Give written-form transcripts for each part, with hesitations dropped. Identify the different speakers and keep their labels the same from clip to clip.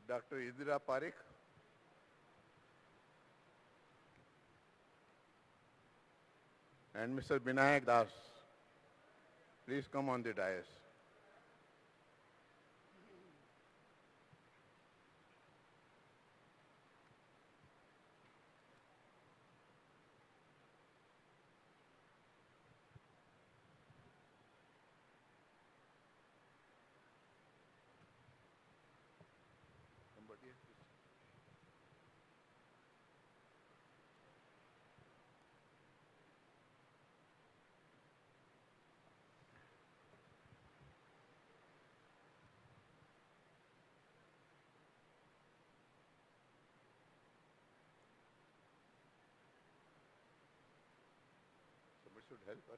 Speaker 1: Dr. Indira Parekh, and Mr. Binayak Das. Please come on the dais. Somebody should help her.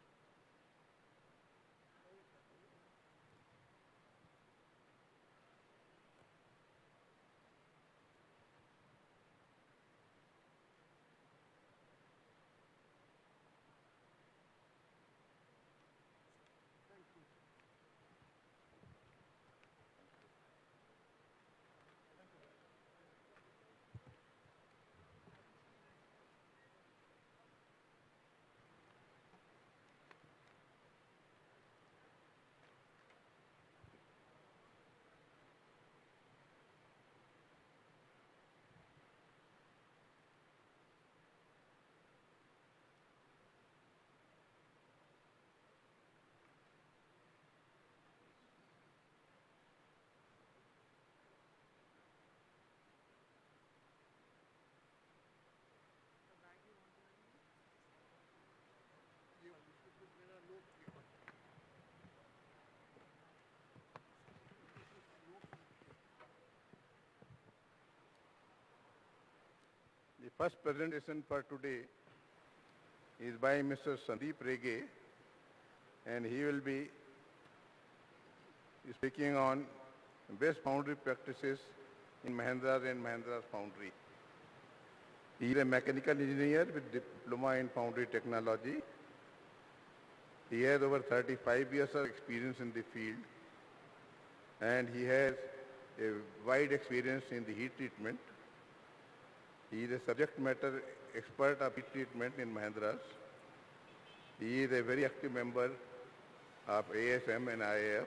Speaker 1: The first presentation for today is by Mr. Sandeep Rege, and he will be speaking on best foundry practices in Mahindra and Mahindra Foundry. He is a mechanical engineer with diploma in foundry technology. He has over 35 years of experience in the field, and he has a wide experience in the heat treatment. He is a subject matter expert of heat treatment in Mahindras. He is a very active member of ASM and IAF,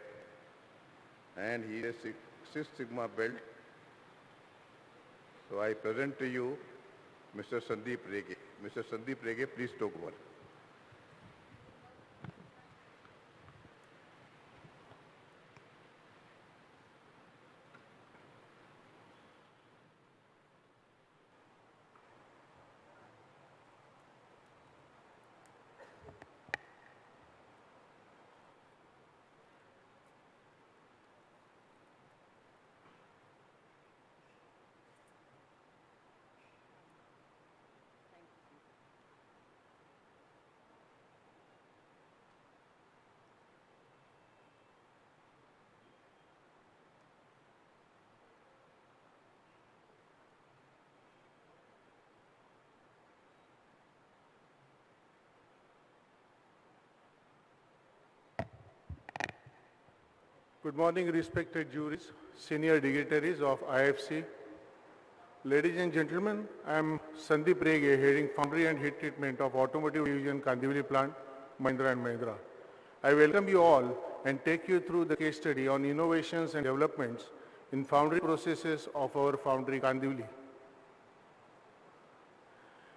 Speaker 1: and he is a Six Sigma belt. So I present to you Mr. Sandeep Rege. Mr. Sandeep Rege, please take over.
Speaker 2: Good morning, respected juries, senior dignitaries of IFC. Ladies and gentlemen, I am Sandeep Rege, heading Foundry and Heat Treatment of Automotive Division, Kandivali Plant, Mahindra and Mahindra. I welcome you all and take you through the case study on innovations and developments in foundry processes of our foundry, Kandivali.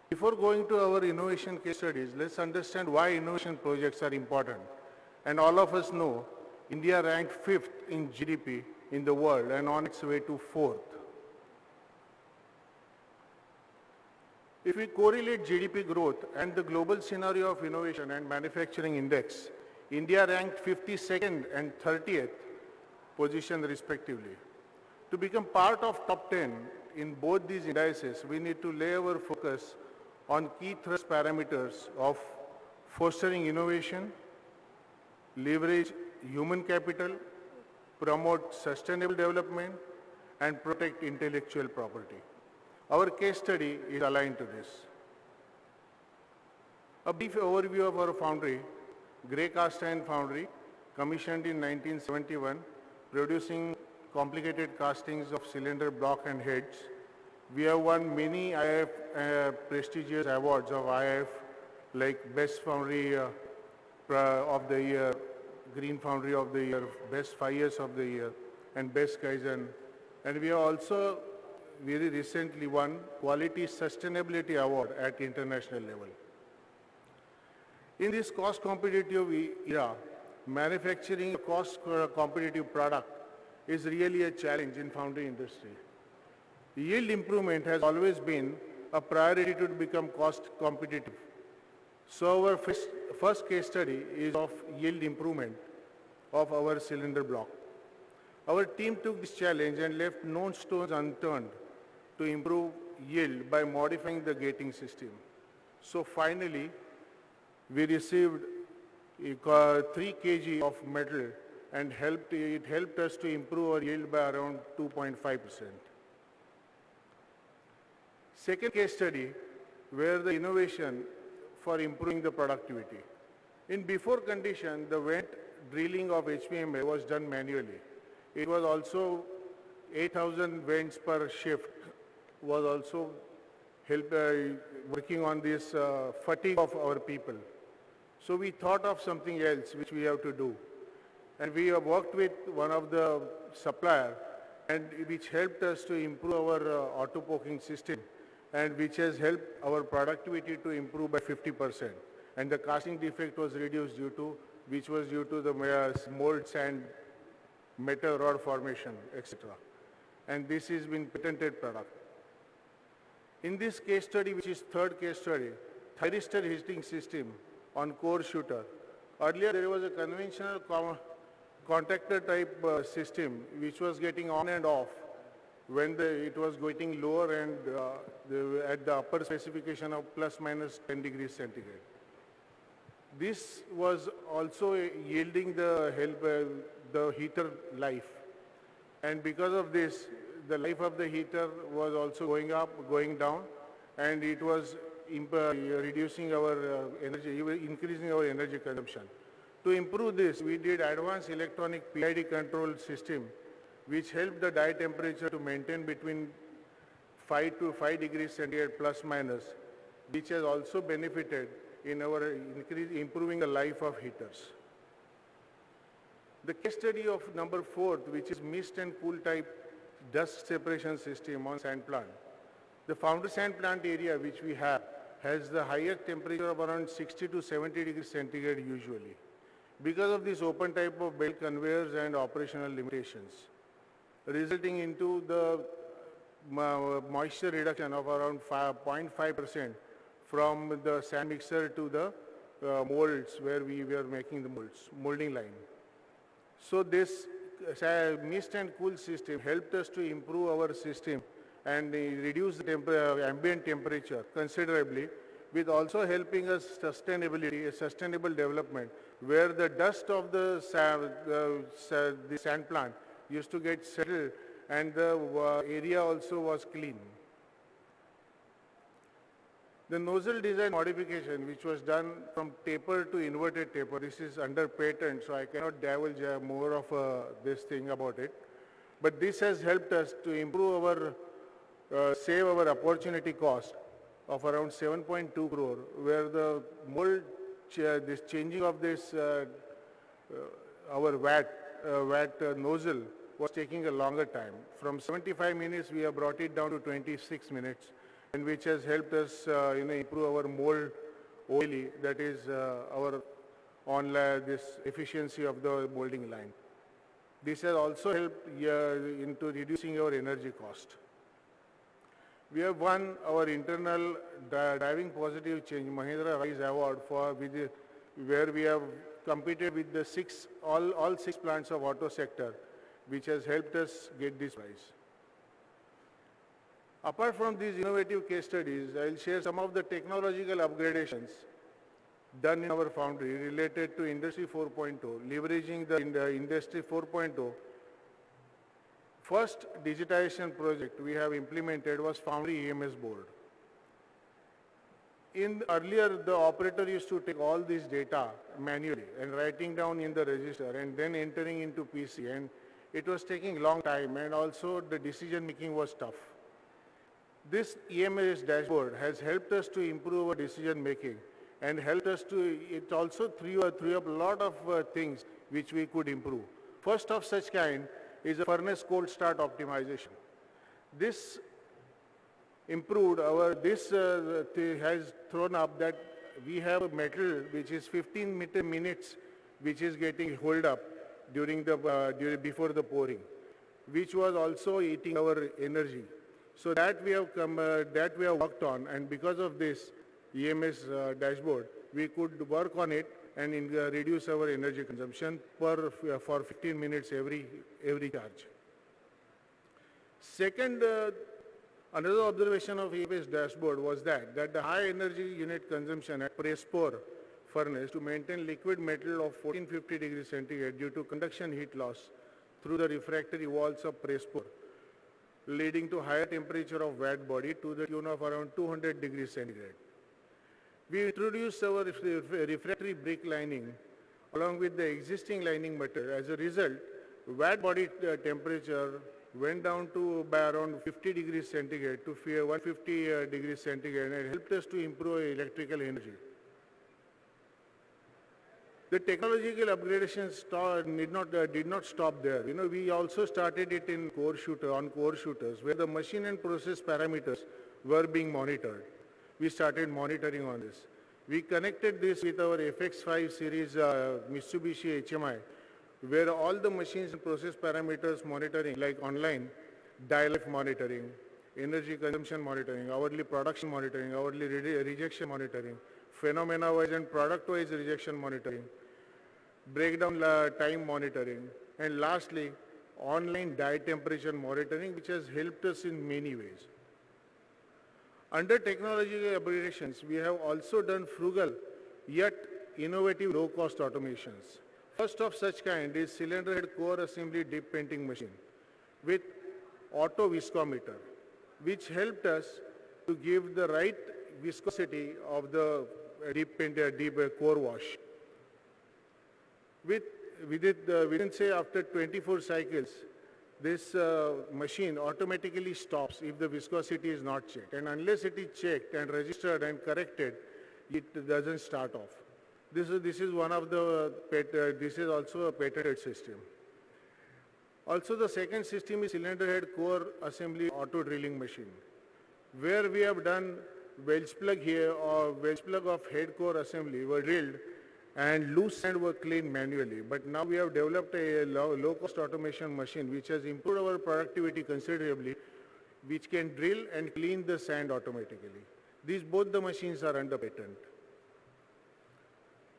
Speaker 2: Before going to our innovation case studies, let's understand why innovation projects are important. And all of us know India ranked 5th in GDP in the world and on its way to 4th. If we correlate GDP growth and the global scenario of innovation and manufacturing index, India ranked 52nd and 30th position respectively. To become part of top 10 in both these indices, we need to lay our focus on key thrust parameters of fostering innovation, leverage human capital, promote sustainable development, and protect intellectual property. Our case study is aligned to this. A brief overview of our foundry, Grey Cast Iron Foundry, commissioned in 1971, producing complicated castings of cylinder block and heads. We have won many IF prestigious awards of IF, like Best Foundry of the Year, Green Foundry of the Year, Best 5 Years of the Year, and Best Kaizen. And we have also very recently won Quality Sustainability Award at international level. In this cost competitive era, manufacturing a cost competitive product is really a challenge in foundry industry. Yield improvement has always been a priority to become cost competitive. So our first case study is of yield improvement of our cylinder block. Our team took this challenge and left no stones unturned to improve yield by modifying the gating system. So finally, we received 3 kg of metal and it helped us to improve our yield by around 2.5%. Second case study, where the innovation for improving the productivity. In before condition, the vent drilling of HPMA was done manually. It was also 8,000 vents per shift was also working on this fatigue of our people. So we thought of something else which we have to do. And we have worked with one of the supplier and which helped us to improve our auto poking system and which has helped our productivity to improve by 50%. And the casting defect was reduced which was due to the mold sand, metal rod formation, etc. And this has been patented product. In this case study, which is third case study, thyristor heating system on core shooter. Earlier there was a conventional contactor type system which was getting on and off when it was getting lower and at the upper specification of plus minus 10 degrees centigrade. This was also yielding the heater life. And because of this, the life of the heater was also going up, going down, and it was reducing our energy, increasing our energy consumption. To improve this, we did advanced electronic PID control system, which helped the die temperature to maintain between 5 to 5 degrees centigrade plus minus, which has also benefited in our improving the life of heaters. The case study of number 4, which is mist and cool type dust separation system on sand plant. The foundry sand plant area which we have has the higher temperature of around 60 to 70 degrees centigrade usually. Because of this open type of belt conveyors and operational limitations, resulting into the moisture reduction of around 0.5% from the sand mixer to the molds where we were making the molding line. So this mist and cool system helped us to improve our system and reduce the ambient temperature considerably, with also helping us sustainable development, where the dust of the sand plant used to get settled and the area also was clean. The nozzle design modification, which was done from taper to inverted taper, this is under patent, so I cannot divulge more of this thing about it. But this has helped us to improve save our opportunity cost of around 7.2 crore, where the mold, this changing of this, our VAT nozzle was taking a longer time. From 75 minutes, we have brought it down to 26 minutes, and which has helped us improve our mold OLE, that is this efficiency of the molding line. This has also helped into reducing our energy cost. We have won our internal driving positive change Mahindra Rise Award where we have competed with the all six plants of auto sector, which has helped us get this prize. Apart from these innovative case studies, I will share some of the technological upgradations done in our foundry related to Industry 4.0, leveraging the Industry 4.0. First digitization project we have implemented was Foundry EMS board. Earlier, the operator used to take all this data manually and writing down in the register and then entering into PC, and It was taking long time and also the decision making was tough. This EMS dashboard has helped us to improve our decision making and helped us to, it also threw up a lot of things which we could improve. First of such kind is a furnace cold start optimization. This improved has thrown up that we have a metal which is 15 minutes which is getting hold up before the pouring, which was also eating our energy. So that we have worked on, and because of this EMS dashboard, we could work on it and reduce our energy consumption for 15 minutes every charge. Second, another observation of EMS dashboard was that the high energy unit consumption at press pour furnace to maintain liquid metal of 1450 degrees centigrade due to conduction heat loss through the refractory walls of press pour, leading to higher temperature of wet body to the tune of around 200 degrees centigrade. We introduced our refractory brick lining along with the existing lining material. As a result, wet body temperature went down to by around 50 degrees centigrade to 150 degrees centigrade, and it helped us to improve electrical energy. The technological upgradations did not stop there. We also started it in core shooters, where the machine and process parameters were being monitored. We started monitoring on this. We connected this with our FX5 series Mitsubishi HMI, where all the machines and process parameters monitoring, like online, die-life monitoring, energy consumption monitoring, hourly production monitoring, hourly rejection monitoring, phenomena-wise and product-wise rejection monitoring, breakdown time monitoring, and lastly, online die temperature monitoring, which has helped us in many ways. Under technological upgradations, we have also done frugal yet innovative low-cost automations. First of such kind is cylinder head core assembly dip painting machine with auto viscometer, which helped us to give the right viscosity of the deep core wash. Within say after 24 cycles, this machine automatically stops if the viscosity is not checked, and unless it is checked and registered and corrected, it doesn't start off. This is one of the this is also a patented system. Also, the second system is cylinder head core assembly auto drilling machine, where we have done wedge plug here or wedge plug of head core assembly were drilled and loose sand were cleaned manually. But now we have developed a low-cost automation machine which has improved our productivity considerably, which can drill and clean the sand automatically. Both the machines are under patent.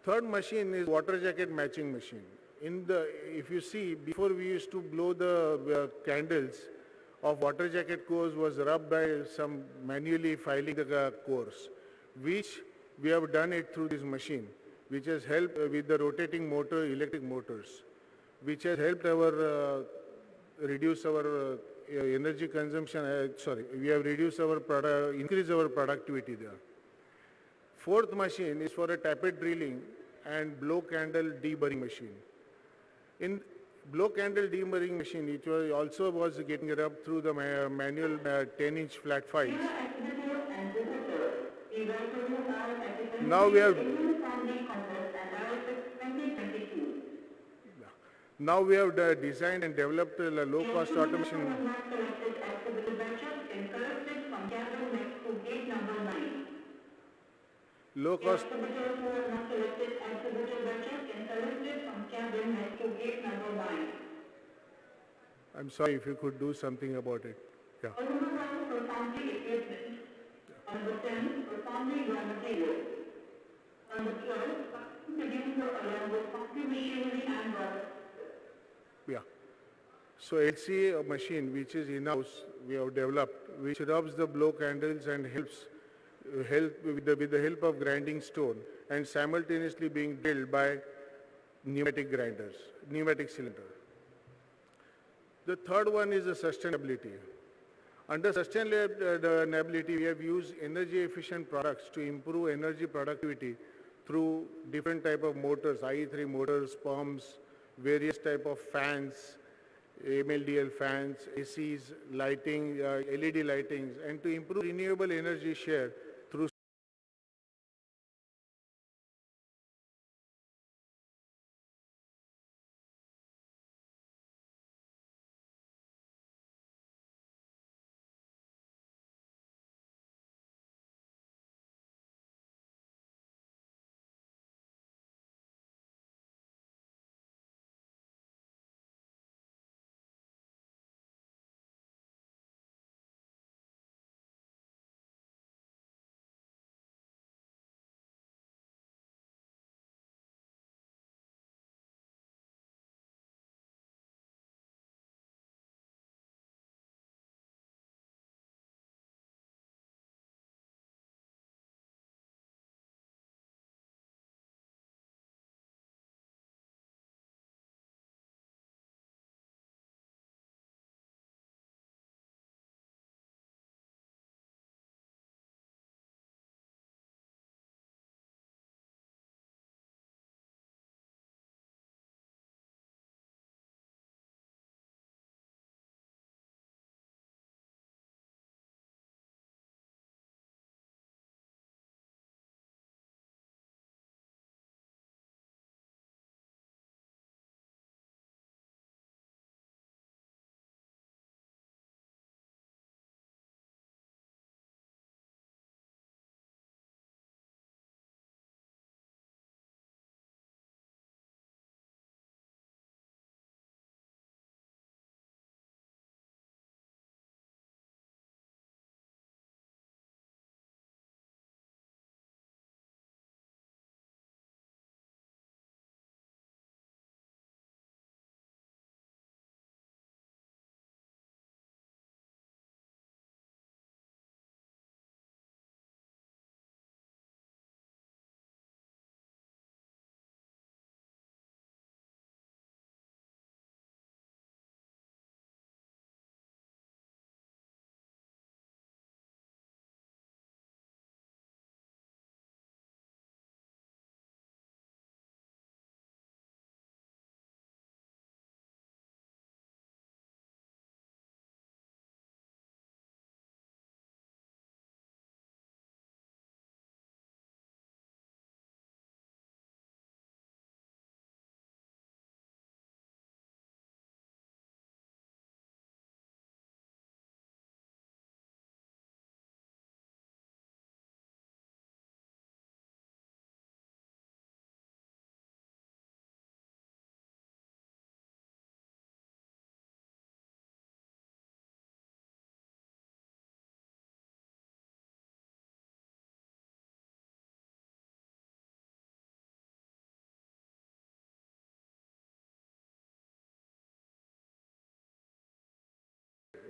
Speaker 2: Third machine is water jacket matching machine. If you see, before we used to blow the candles of water jacket cores was rubbed by some manually filing the cores, which we have done it through this machine, which has helped with the rotating motor, electric motors, which has helped our reduce our energy consumption. We have reduced our increased our productivity there. Fourth machine is for a tappet drilling and blow candle deburring machine. In blow candle deburring machine, it was getting rubbed through the manual 10-inch flat files. Now we have designed and developed a low-cost automation. Low-cost. I'm sorry, if you could do something about it. Yeah. Yeah. So LCA machine, which is in-house, we have developed, which rubs the blow candles and help with the help of grinding stone and simultaneously being drilled by pneumatic grinders, pneumatic cylinder. The third one is the sustainability. Under sustainability, we have used energy efficient products to improve energy productivity through different type of motors, IE3 motors, pumps, various type of fans, MLDL fans, ACs, lighting, LED lightings, and to improve renewable energy share through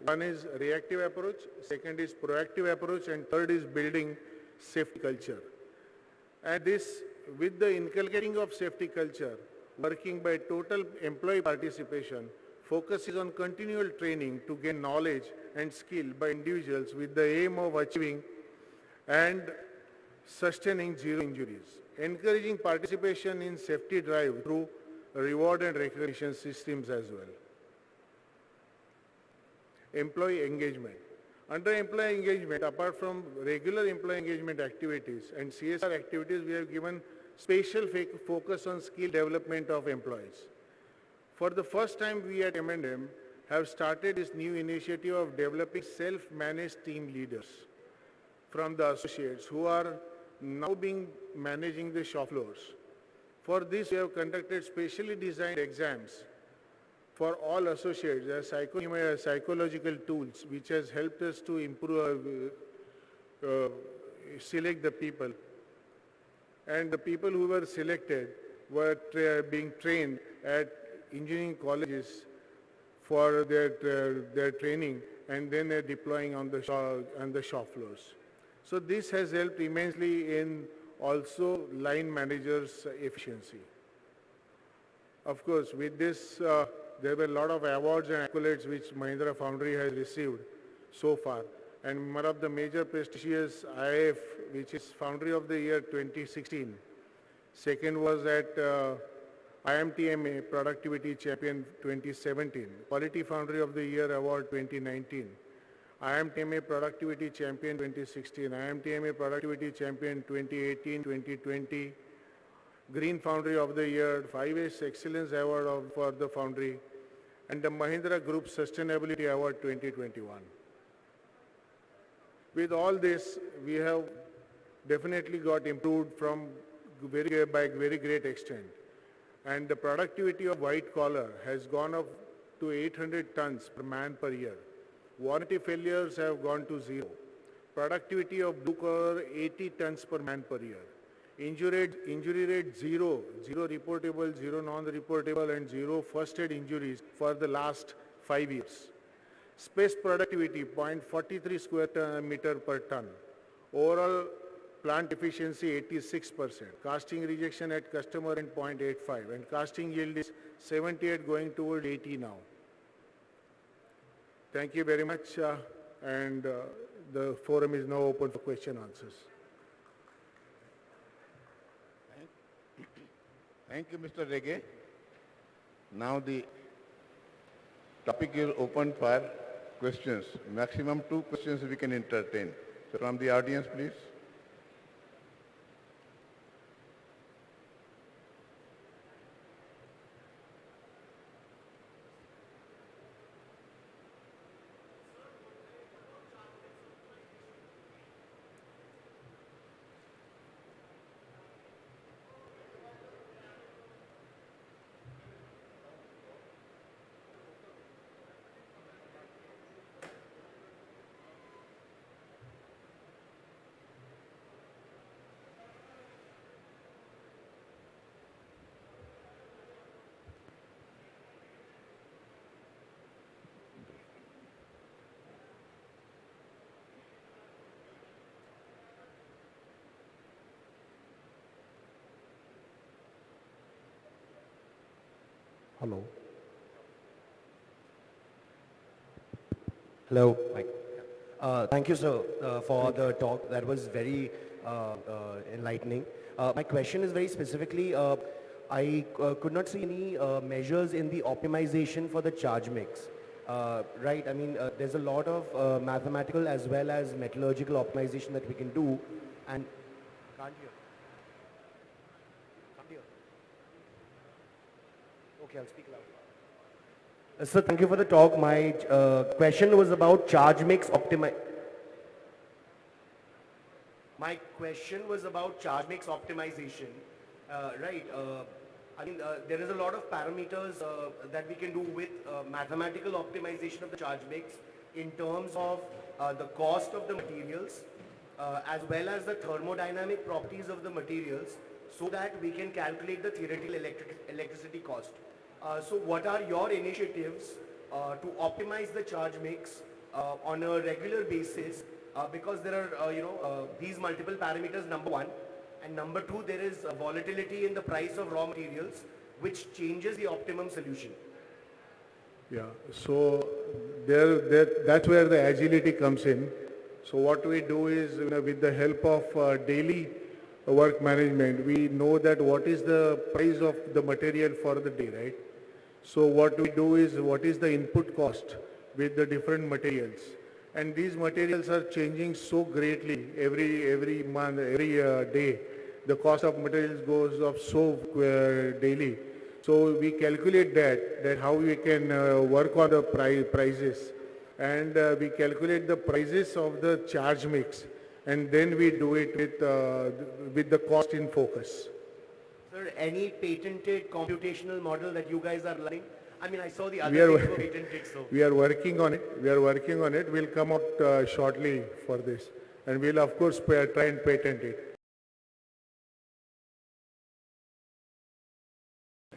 Speaker 2: one is reactive approach, second is proactive approach, and third is building safety culture. And this, with the inculcating of safety culture, working by total employee participation, focuses on continual training to gain knowledge and skill by individuals with the aim of achieving and sustaining zero injuries, encouraging participation in safety drive through reward and recognition systems as well. Employee engagement. Under employee engagement, apart from regular employee engagement activities and CSR activities, we have given special focus on skill development of employees. For the first time, we at M&M have started this new initiative of developing self-managed team leaders from the associates who are now managing the shop floors. For this, we have conducted specially designed exams for all associates. There are psychological tools which has helped us to improve, select the people. And the people who were selected were being trained at engineering colleges for their training, and then they're deploying on the shop floors. So this has helped immensely in also line managers' efficiency. Of course, with this, there were a lot of awards and accolades which Mahindra Foundry has received so far. And one of the major prestigious IIF, which is Foundry of the Year 2016. Second was at IMTMA Productivity Champion 2017, Quality Foundry of the Year Award 2019, IMTMA Productivity Champion 2016, IMTMA Productivity Champion 2018-2020, Green Foundry of the Year, 5S Excellence Award for the Foundry, and the Mahindra Group Sustainability Award 2021. With all this, we have definitely got improved from by very great extent. And the productivity of white collar has gone up to 800 tons per man per year. Warranty failures have gone to zero. Productivity of blue collar 80 tons per man per year. Injury rate zero, zero reportable, zero non-reportable, and zero first aid injuries for the last 5 years. Space productivity 0.43 square meter per ton. Overall plant efficiency 86%. Casting rejection at customer end 0.85, and casting yield is 78 going toward 80 now. Thank you very much, and the forum is now open for question answers.
Speaker 1: Thank you, Mr. Rege. Now the topic is open for questions. Maximum 2 questions we can entertain. So from the audience, please.
Speaker 3: Hello. Hello. Mike. Thank you, sir, for the talk. That was very enlightening. My question is very specifically, I could not see any measures in the optimization for the charge mix. Right, I mean, there's a lot of mathematical as well as metallurgical optimization that we can do, and can't hear. Okay, I'll speak loud. Sir, thank you for the talk. My question was about charge mix My question was about charge mix optimization. Right. I mean, there is a lot of parameters that we can do with mathematical optimization of the charge mix in terms of the cost of the materials as well as the thermodynamic properties of the materials, so that we can calculate the theoretical electricity cost. So what are your initiatives to optimize the charge mix on a regular basis, because there are these multiple parameters, number one, and number two, there is volatility in the price of raw materials which changes the optimum solution.
Speaker 2: Yeah, so that's where the agility comes in. So what we do is, with the help of daily work management, we know that what is the price of the material for the day, right? So what we do is, what is the input cost with the different materials? And these materials are changing so greatly every month, every day. The cost of materials goes up so daily. So we calculate that how we can work on the prices. And we calculate the prices of the charge mix. And then we do it with the cost in focus.
Speaker 3: Sir, any patented computational model that you guys are learning? I mean, I saw the other things were patented, so.
Speaker 2: We are working on it. We are working on it. We'll come out shortly for this. And we'll, of course, try and patent it.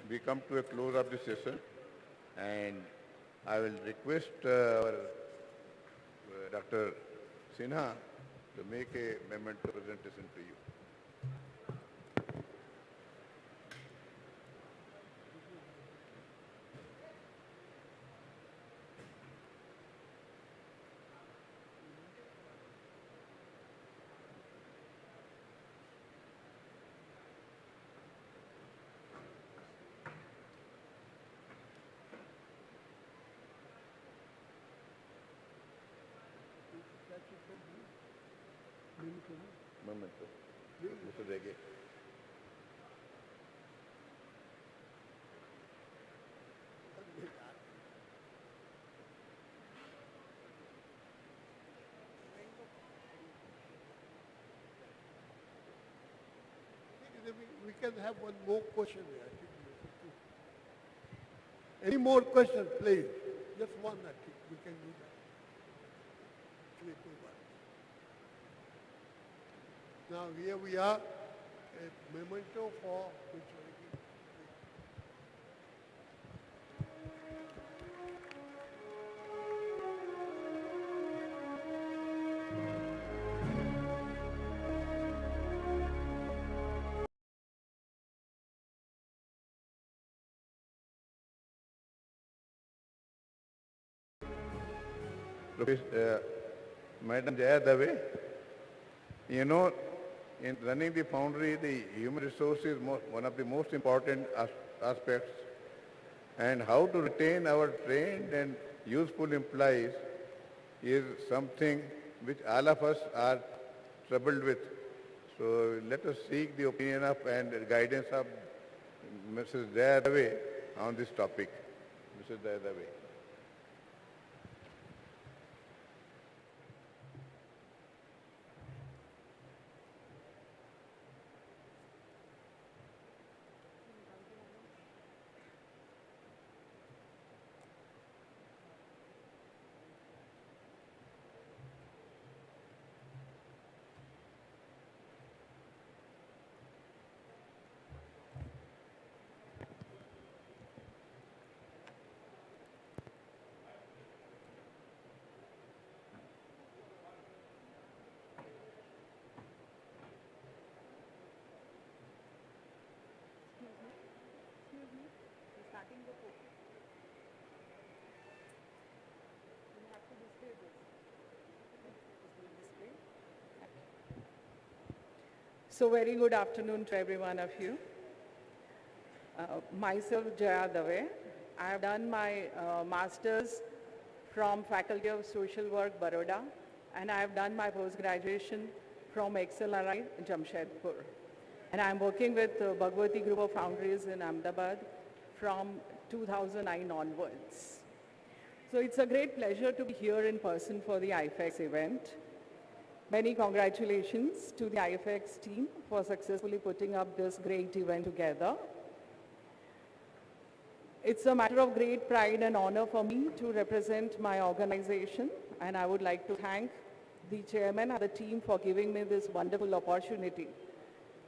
Speaker 1: We come to a close of the session, and I will request our Dr. Sinha to make a memento presentation to you. Momento. Mr. Rege.
Speaker 4: We can have one more question here. I think. Any more questions, please? Just one, I think we can do that. Actually, two ones. Now here we are, a memento for Mr. Regi.
Speaker 1: Madam Jaya Dave, you know, in running the foundry, the human resource is one of the most important aspects, and how to retain our trained and useful employees is something which all of us are troubled with. So let us seek the opinion of and guidance of Mrs. Jaya Dave on this topic. Mrs. Jaya Dave.
Speaker 5: So very good afternoon to every one of you. Myself Jaya Dave. I have done my master's from Faculty of Social Work, Baroda, and I have done my post-graduation from XLRI, Jamshedpur. And I am working with Bhagwati Group of Foundries in Ahmedabad from 2009 onwards. So it's a great pleasure to be here in person for the IFEX event. Many congratulations to the IFEX team for successfully putting up this great event together. It's a matter of great pride and honor for me to represent my organization, and I would like to thank the chairman and the team for giving me this wonderful opportunity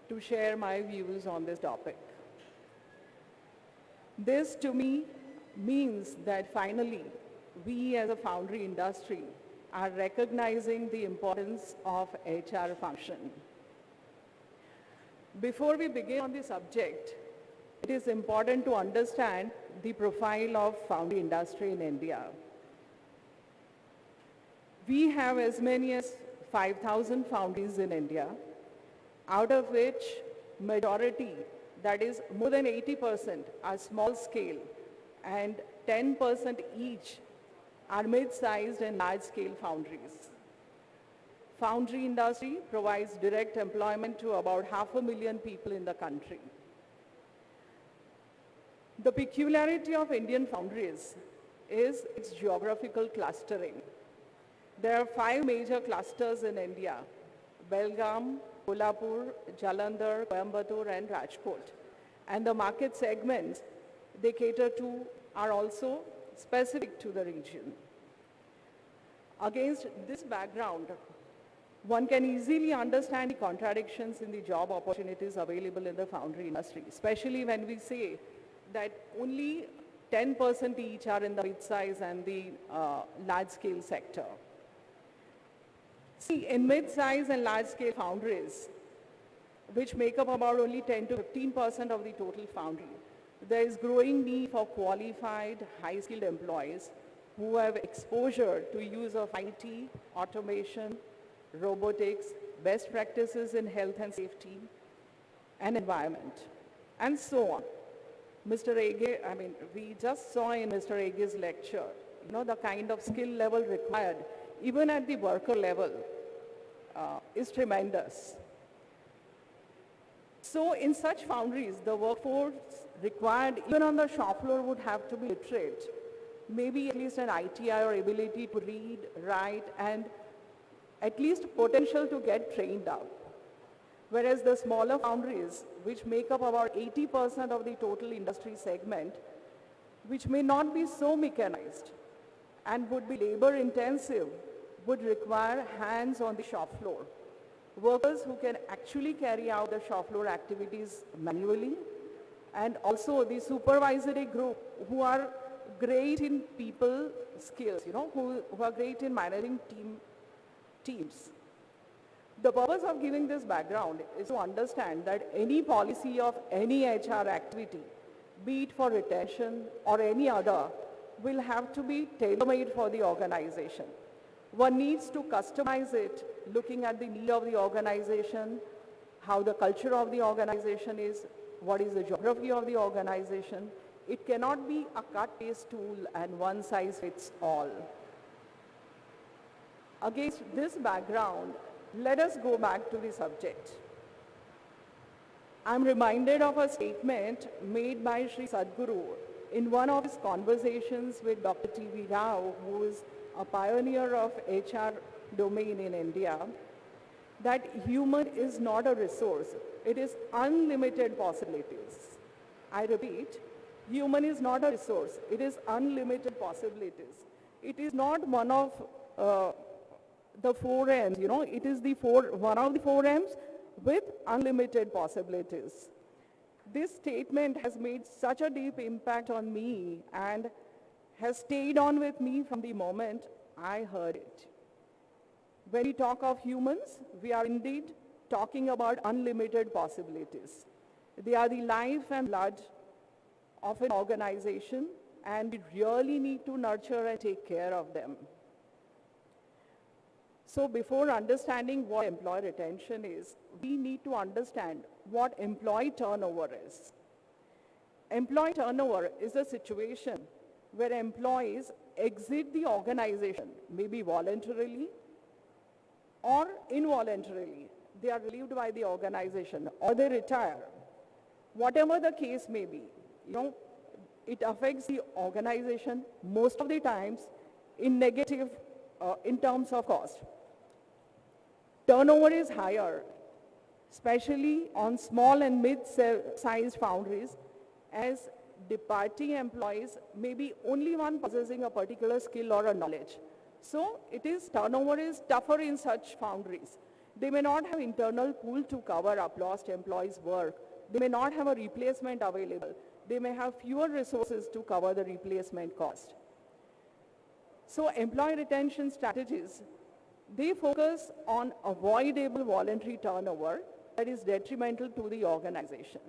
Speaker 5: to share my views on this topic. This to me means that finally we as a foundry industry are recognizing the importance of HR function. Before we begin on the subject, it is important to understand the profile of foundry industry in India. We have as many as 5,000 foundries in India, out of which majority, that is more than 80%, are small scale and 10% each are mid-sized and large-scale foundries. Foundry industry provides direct employment to about 500,000 people in the country. The peculiarity of Indian foundries is its geographical clustering. There are 5 major clusters in India: Belgaum, Kolhapur, Jalandhar, Coimbatore, and Rajkot. And the market segments they cater to are also specific to the region. Against this background, one can easily understand the contradictions in the job opportunities available in the foundry industry, especially when we say that only 10% each are in the mid-size and the large-scale sector. See, in mid-size and large-scale foundries, which make up about only 10 to 15% of the total foundry, there is growing need for qualified, high-skilled employees who have exposure to use of IT, automation, robotics, best practices in health and safety, and environment, and so on. Mr. Ege, we just saw in Mr. Ege's lecture, the kind of skill level required even at the worker level, is tremendous. So in such foundries, the workforce required even on the shop floor would have to be literate, maybe at least an ITI or ability to read, write, and at least potential to get trained up. Whereas the smaller foundries, which make up about 80% of the total industry segment, which may not be so mechanized and would be labor intensive, would require hands on the shop floor. Workers who can actually carry out the shop floor activities manually, and also the supervisory group who are great in people skills, who are great in managing teams. The purpose of giving this background is to understand that any policy of any HR activity, be it for retention or any other, will have to be tailor-made for the organization. One needs to customize it, looking at the need of the organization, how the culture of the organization is, what is the geography of the organization. It cannot be a cut-paste tool and one size fits all. Against this background, let us go back to the subject. I'm reminded of a statement made by Sri Sadhguru in one of his conversations with Dr. T.V. Rao, who is a pioneer of HR domain in India, that human is not a resource, it is unlimited possibilities. I repeat, human is not a resource, it is unlimited possibilities. It is not one of the four M's, it is one of the four M's with unlimited possibilities. This statement has made such a deep impact on me and has stayed on with me from the moment I heard it. When we talk of humans, we are indeed talking about unlimited possibilities. They are the life and blood of an organization, and we really need to nurture and take care of them. So before understanding what employee retention is, we need to understand what employee turnover is. Employee turnover is a situation where employees exit the organization, maybe voluntarily or involuntarily. They are relieved by the organization or they retire. Whatever the case may be, it affects the organization most of the times in negative, in terms of cost. Turnover is higher, especially on small and mid-sized foundries, as departing employees may be only one possessing a particular skill or a knowledge. So turnover is tougher in such foundries. They may not have internal pool to cover up lost employees' work. They may not have a replacement available. They may have fewer resources to cover the replacement cost. So employee retention strategies, they focus on avoidable voluntary turnover that is detrimental to the organization.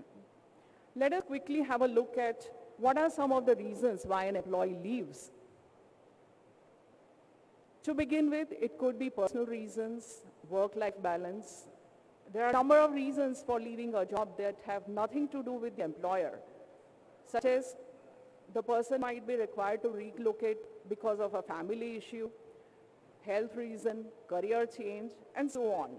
Speaker 5: Let us quickly have a look at what are some of the reasons why an employee leaves. To begin with, it could be personal reasons, work-life balance. There are a number of reasons for leaving a job that have nothing to do with the employer, such as the person might be required to relocate because of a family issue, health reason, career change, and so on.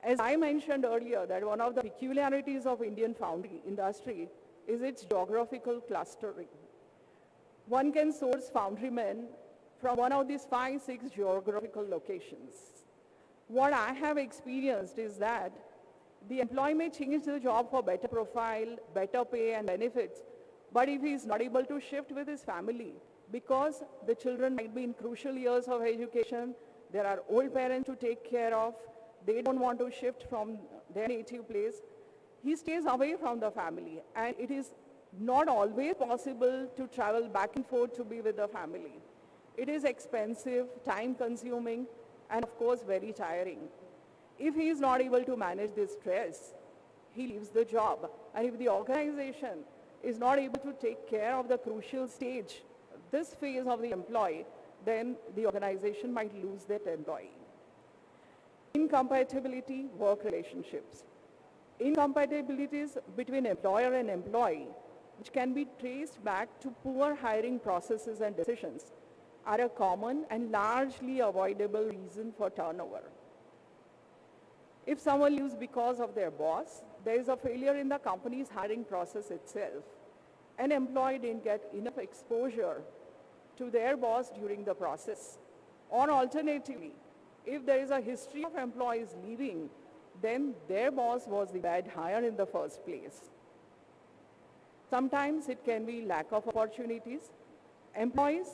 Speaker 5: As I mentioned earlier, that one of the peculiarities of Indian foundry industry is its geographical clustering. One can source foundrymen from one of these 5-6 geographical locations. What I have experienced is that the employee may change the job for better profile, better pay and benefits, but if he is not able to shift with his family, because the children might be in crucial years of education, there are old parents to take care of, they don't want to shift from their native place, he stays away from the family, and it is not always possible to travel back and forth to be with the family. It is expensive, time-consuming, and of course very tiring. If he is not able to manage this stress, he leaves the job. And if the organization is not able to take care of the crucial stage, this phase of the employee, then the organization might lose that employee. Incompatibility, work relationships. Incompatibilities between employer and employee, which can be traced back to poor hiring processes and decisions, are a common and largely avoidable reason for turnover. If someone leaves because of their boss, there is a failure in the company's hiring process itself. An employee didn't get enough exposure to their boss during the process. Or alternatively, if there is a history of employees leaving, then their boss was the bad hire in the first place. Sometimes it can be lack of opportunities. Employees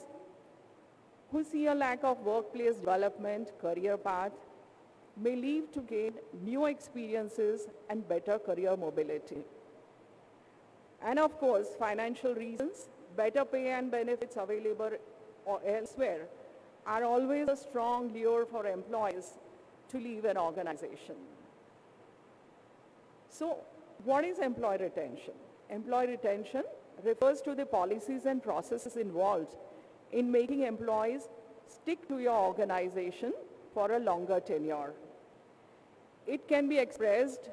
Speaker 5: who see a lack of workplace development, career path, may leave to gain new experiences and better career mobility. And of course, financial reasons, better pay and benefits available or elsewhere are always a strong lure for employees to leave an organization. So, what is employee retention? Employee retention refers to the policies and processes involved in making employees stick to your organization for a longer tenure. It can be expressed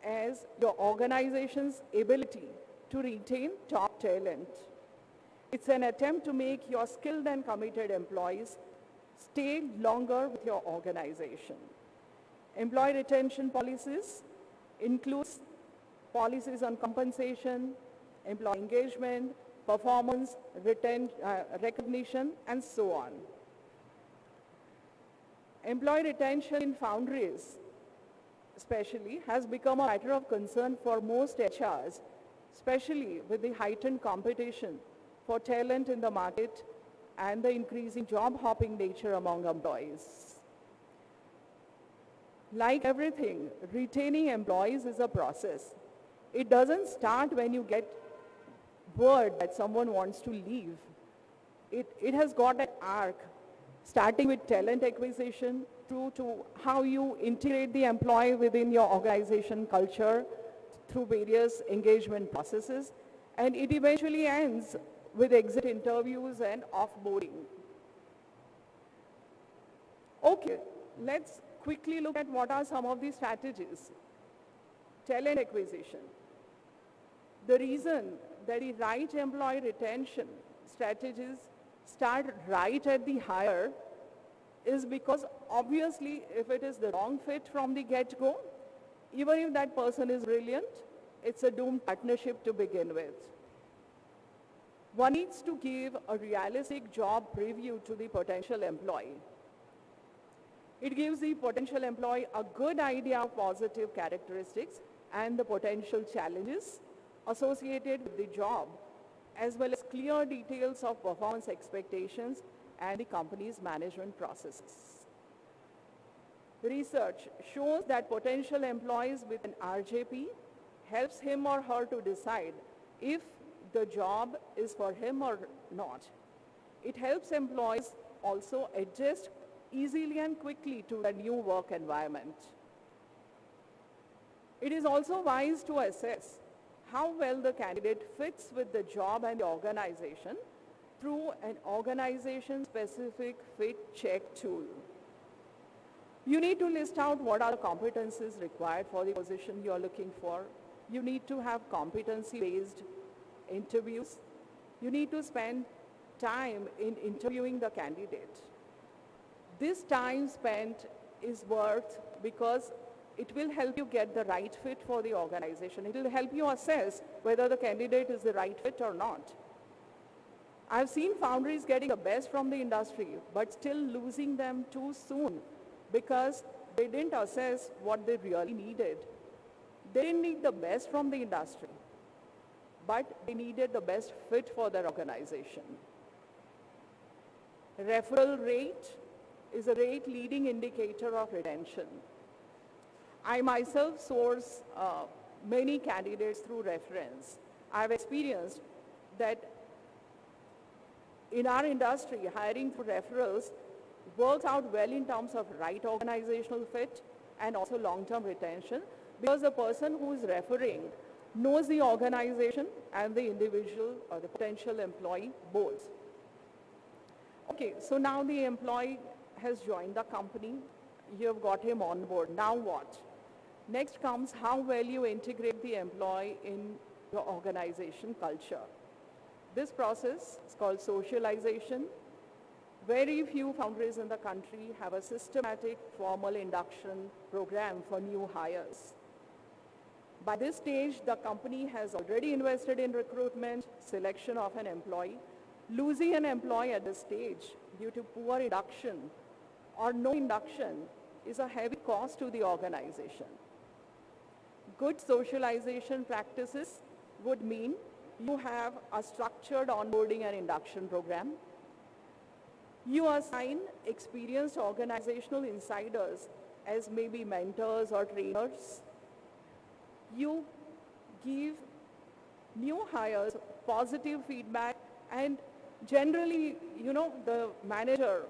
Speaker 5: as your organization's ability to retain top talent. It's an attempt to make your skilled and committed employees stay longer with your organization. Employee retention policies includes policies on compensation, employee engagement, performance, recognition, and so on. Employee retention in foundries, especially, has become a matter of concern for most HRs, especially with the heightened competition for talent in the market and the increasing job hopping nature among employees. Like everything, retaining employees is a process. It doesn't start when you get word that someone wants to leave. It has got an arc, starting with talent acquisition through to how you integrate the employee within your organization culture through various engagement processes, and it eventually ends with exit interviews and offboarding. Okay, let's quickly look at what are some of these strategies. Talent acquisition. The reason that the right employee retention strategies start right at the hire is because obviously if it is the wrong fit from the get-go, even if that person is brilliant, it's a doomed partnership to begin with. One needs to give a realistic job preview to the potential employee. It gives the potential employee a good idea of positive characteristics and the potential challenges associated with the job, as well as clear details of performance expectations and the company's management processes. Research shows that potential employees with an RJP helps him or her to decide if the job is for him or not. It helps employees also adjust easily and quickly to the new work environment. It is also wise to assess how well the candidate fits with the job and the organization through an organization-specific fit check tool. You need to list out what are the competencies required for the position you are looking for. You need to have competency-based interviews. You need to spend time in interviewing the candidate. This time spent is worth because it will help you get the right fit for the organization. It will help you assess whether the candidate is the right fit or not. I've seen foundries getting the best from the industry, but still losing them too soon because they didn't assess what they really needed. They didn't need the best from the industry, but they needed the best fit for their organization. Referral rate is a rate leading indicator of retention. I myself source many candidates through reference. I've experienced that in our industry, hiring through referrals works out well in terms of right organizational fit and also long-term retention because the person who is referring knows the organization and the individual or the potential employee both. Okay, so now the employee has joined the company. You have got him on board. Now what? Next comes how well you integrate the employee in your organization culture. This process is called socialization. Very few foundries in the country have a systematic formal induction program for new hires. By this stage, the company has already invested in recruitment, selection of an employee. Losing an employee at this stage due to poor induction or no induction is a heavy cost to the organization. Good socialization practices would mean you have a structured onboarding and induction program. You assign experienced organizational insiders as maybe mentors or trainers. You give new hires positive feedback, and generally, the manager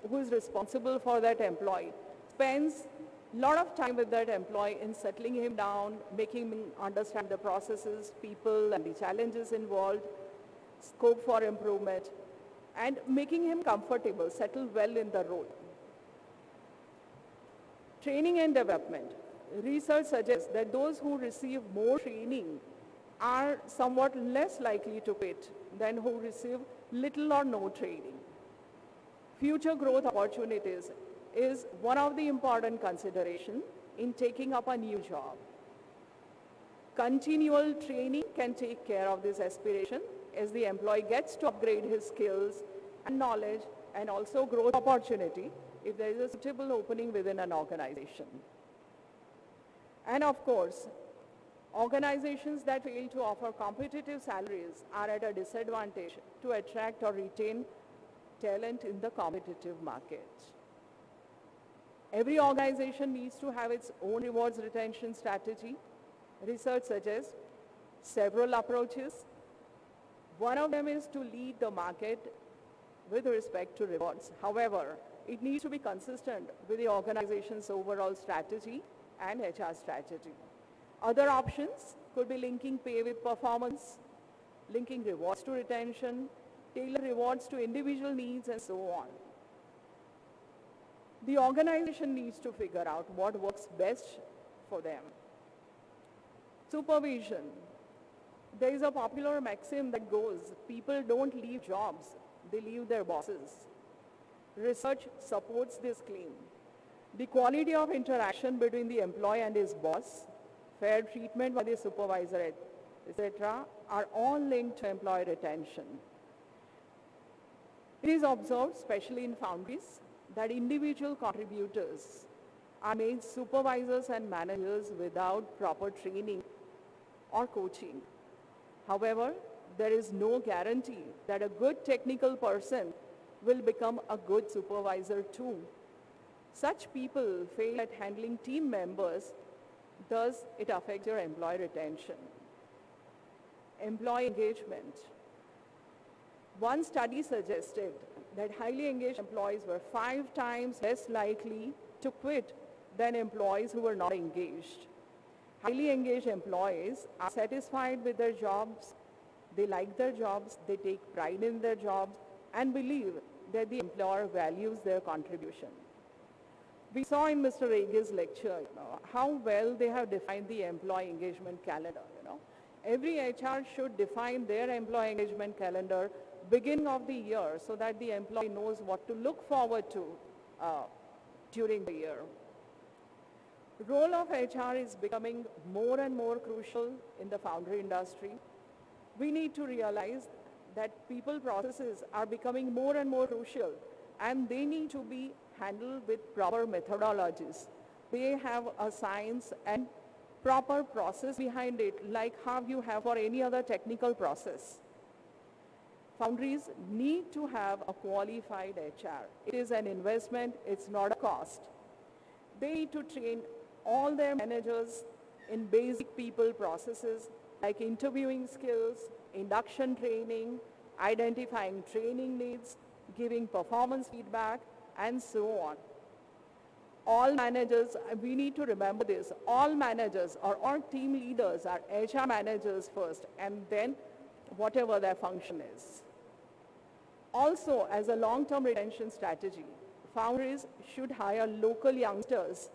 Speaker 5: who is responsible for that employee spends a lot of time with that employee in settling him down, making him understand the processes, people, and the challenges involved, scope for improvement, and making him comfortable, settle well in the role. Training and development. Research suggests that those who receive more training are somewhat less likely to quit than who receive little or no training. Future growth opportunities is one of the important considerations in taking up a new job. Continual training can take care of this aspiration as the employee gets to upgrade his skills and knowledge, and also growth opportunity if there is a suitable opening within an organization. And of course, organizations that fail to offer competitive salaries are at a disadvantage to attract or retain talent in the competitive market. Every organization needs to have its own rewards retention strategy. Research suggests several approaches. One of them is to lead the market with respect to rewards. However, it needs to be consistent with the organization's overall strategy and HR strategy. Other options could be linking pay with performance, linking rewards to retention, tailor rewards to individual needs, and so on. The organization needs to figure out what works best for them. Supervision. There is a popular maxim that goes, people don't leave jobs, they leave their bosses. Research supports this claim. The quality of interaction between the employee and his boss, fair treatment by the supervisor, etc., are all linked to employee retention. It is observed, especially in foundries, that individual contributors are made supervisors and managers without proper training or coaching. However, there is no guarantee that a good technical person will become a good supervisor too. Such people fail at handling team members, thus it affects your employee retention. Employee engagement. One study suggested that highly engaged employees were 5 times less likely to quit than employees who were not engaged. Highly engaged employees are satisfied with their jobs, they like their jobs, they take pride in their jobs, and believe that the employer values their contribution. We saw in Mr. Rege's lecture, how well they have defined the employee engagement calendar. Every HR should define their employee engagement calendar beginning of the year so that the employee knows what to look forward to during the year. Role of HR is becoming more and more crucial in the foundry industry. We need to realize that people processes are becoming more and more crucial, and they need to be handled with proper methodologies. They have a science and proper process behind it, like how you have for any other technical process. Foundries need to have a qualified HR. It is an investment, it's not a cost. They need to train all their managers in basic people processes like interviewing skills, induction training, identifying training needs, giving performance feedback, and so on. All managers, we need to remember this, all managers or all team leaders are HR managers first, and then whatever their function is. Also, as a long-term retention strategy, foundries should hire local youngsters,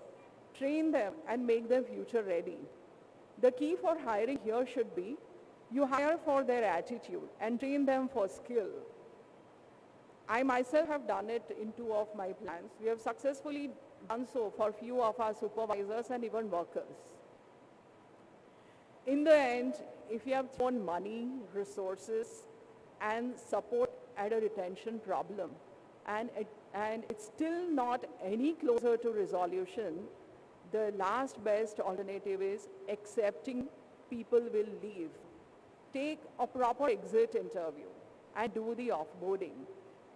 Speaker 5: train them, and make them future ready. The key for hiring here should be, you hire for their attitude and train them for skill. I myself have done it in 2 of my plants. We have successfully done so for few of our supervisors and even workers. In the end, if you have thrown money, resources, and support at a retention problem, and it's still not any closer to resolution, the last best alternative is accepting people will leave. Take a proper exit interview and do the offboarding.